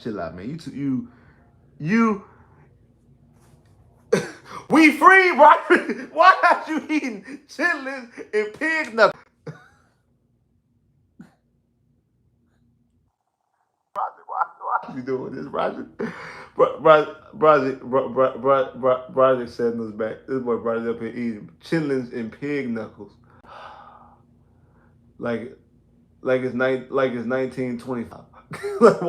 Chill out, man. You. We free, Broderick. Why are you eating chitlins and pig knuckles? Why are you doing this, Broderick? Broderick setting us back. This boy Broderick up here eating chitlins and pig knuckles. Like like it's 1925. Like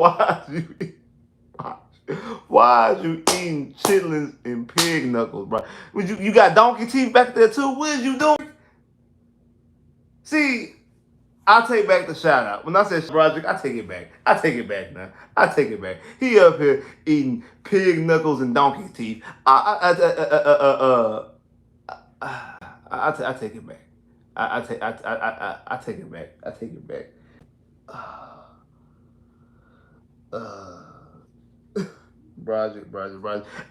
why are you eating chitlins and pig knuckles, bro? You got donkey teeth back there too? What is you doing? See, I'll take back the shout out. When I said Broderick, I take it back. I take it back now. I take it back. He up here eating pig knuckles and donkey teeth. I take it back. I take it back. I take it back. Uh, Broderick.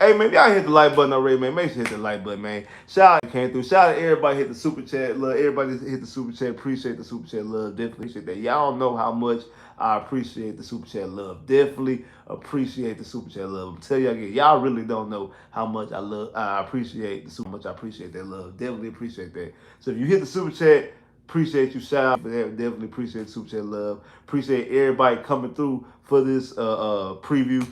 Hey man, if y'all hit the like button already, man, make sure you hit the like button, man. Shout out came through. Shout out to everybody hit the super chat. Love everybody hit the super chat. Appreciate the super chat love. Definitely appreciate that. Y'all don't know how much I appreciate the super chat love. Definitely appreciate the super chat love. I'm telling you again, y'all really don't know how much I appreciate the super much I appreciate that love. Definitely appreciate that. So if you hit the super chat, appreciate you. Shout out for that. Definitely appreciate the super chat love. Appreciate everybody coming through for this preview.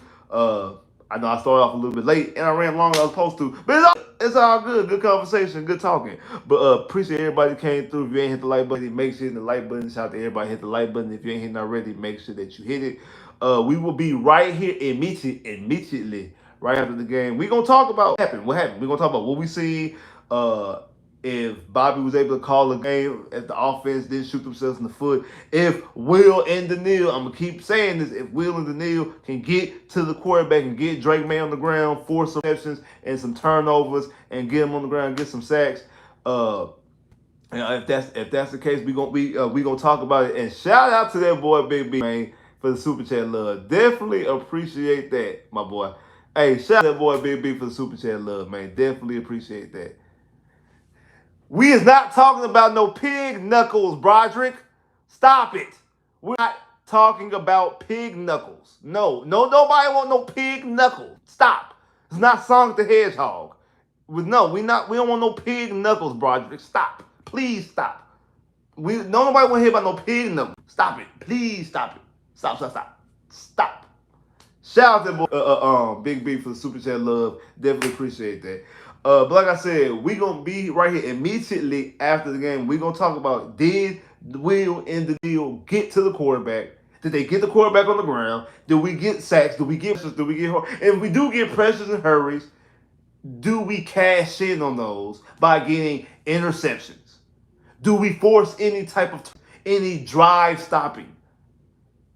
I know I started off a little bit late and I ran longer than I was supposed to, but it's all good. Good conversation, good talking. But appreciate everybody that came through. If you ain't hit the like button, make sure you hit the like button. Shout out to everybody hit the like button. If you ain't hitting already, make sure that you hit it. We will be right here immediately right after the game. We're gonna talk about what happened. We're gonna talk about what we see. Uh, if Bobby was able to call a game, if the offense didn't shoot themselves in the foot, if Will and Daniil, I'm gonna keep saying this, if Will and Daniil can get to the quarterback and get Drake May on the ground, force some receptions and some turnovers, and get him on the ground, get some sacks. If that's the case, we gonna talk about it. And shout out to that boy Big B, man, for the super chat love. Definitely appreciate that, my boy. Hey, shout out to that boy Big B for the super chat love, man. Definitely appreciate that. We is not talking about no pig knuckles, Broderick. Stop it. We're not talking about pig knuckles. Nobody want no pig knuckles. Stop. It's not Sonic the Hedgehog. We don't want no pig knuckles, Broderick. Stop. Please stop. Nobody want to hear about no pig knuckles. Stop it. Please stop it. Stop. Shout out to boy, Big B for the super chat love. Definitely appreciate that. But like I said, we gonna be right here immediately after the game. We gonna talk about did Will and the deal get to the quarterback? Did they get the quarterback on the ground? Did we get sacks? Did we get pressures? Did we get? If we do get pressures and hurries, do we cash in on those by getting interceptions? Do we force any drive stopping,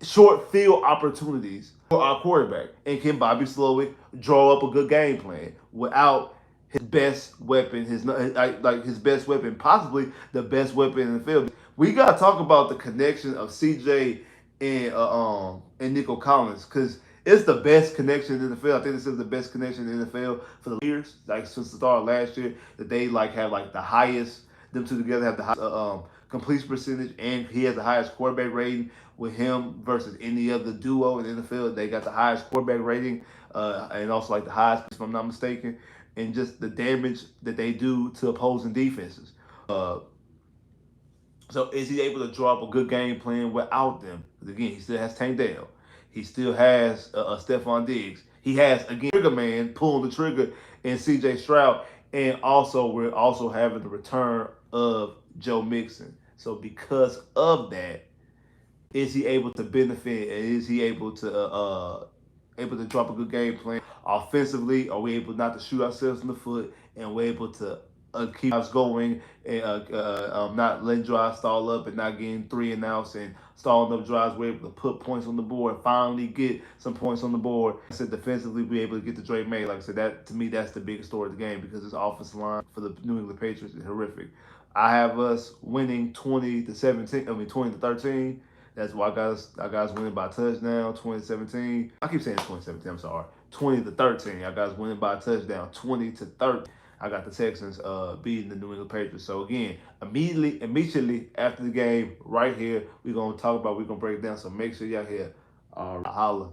short field opportunities for our quarterback? And can Bobby Slowick draw up a good game plan without his best weapon, his best weapon, possibly the best weapon in the field? We gotta talk about the connection of CJ and Nico Collins, because it's the best connection in the field. I think this is the best connection in the NFL for the years, like since the start of last year, that they have the highest. Them two together have the highest completion percentage, and he has the highest quarterback rating with him versus any other duo in the NFL. They got the highest quarterback rating, and also the highest, if I'm not mistaken, and just the damage that they do to opposing defenses. So is he able to draw up a good game plan without them? Because again, he still has Tank Dell. He still has Stephon Diggs. He has, again, trigger man pulling the trigger in C.J. Stroud. And also, we're also having the return of Joe Mixon. So because of that, is he able to benefit? And is he able to drop a good game plan offensively? Are we able not to shoot ourselves in the foot, and we're able to keep us going and not letting drives stall up and not getting 3 and outs and stalling up drives? We're able to put points on the board, finally get some points on the board. I said defensively, we're able to get to Drake May. Like I said, that to me, that's the biggest story of the game, because this offensive line for the New England Patriots is horrific. I have us winning 20-17. 20-13. That's why I got us winning by a touchdown, 20-17. I keep saying 20-17, I'm sorry. 20-13. I got us winning by a touchdown, 20-13. I got the Texans beating the New England Patriots. So again, immediately after the game, right here, we're gonna break it down. So make sure y'all here. Holla.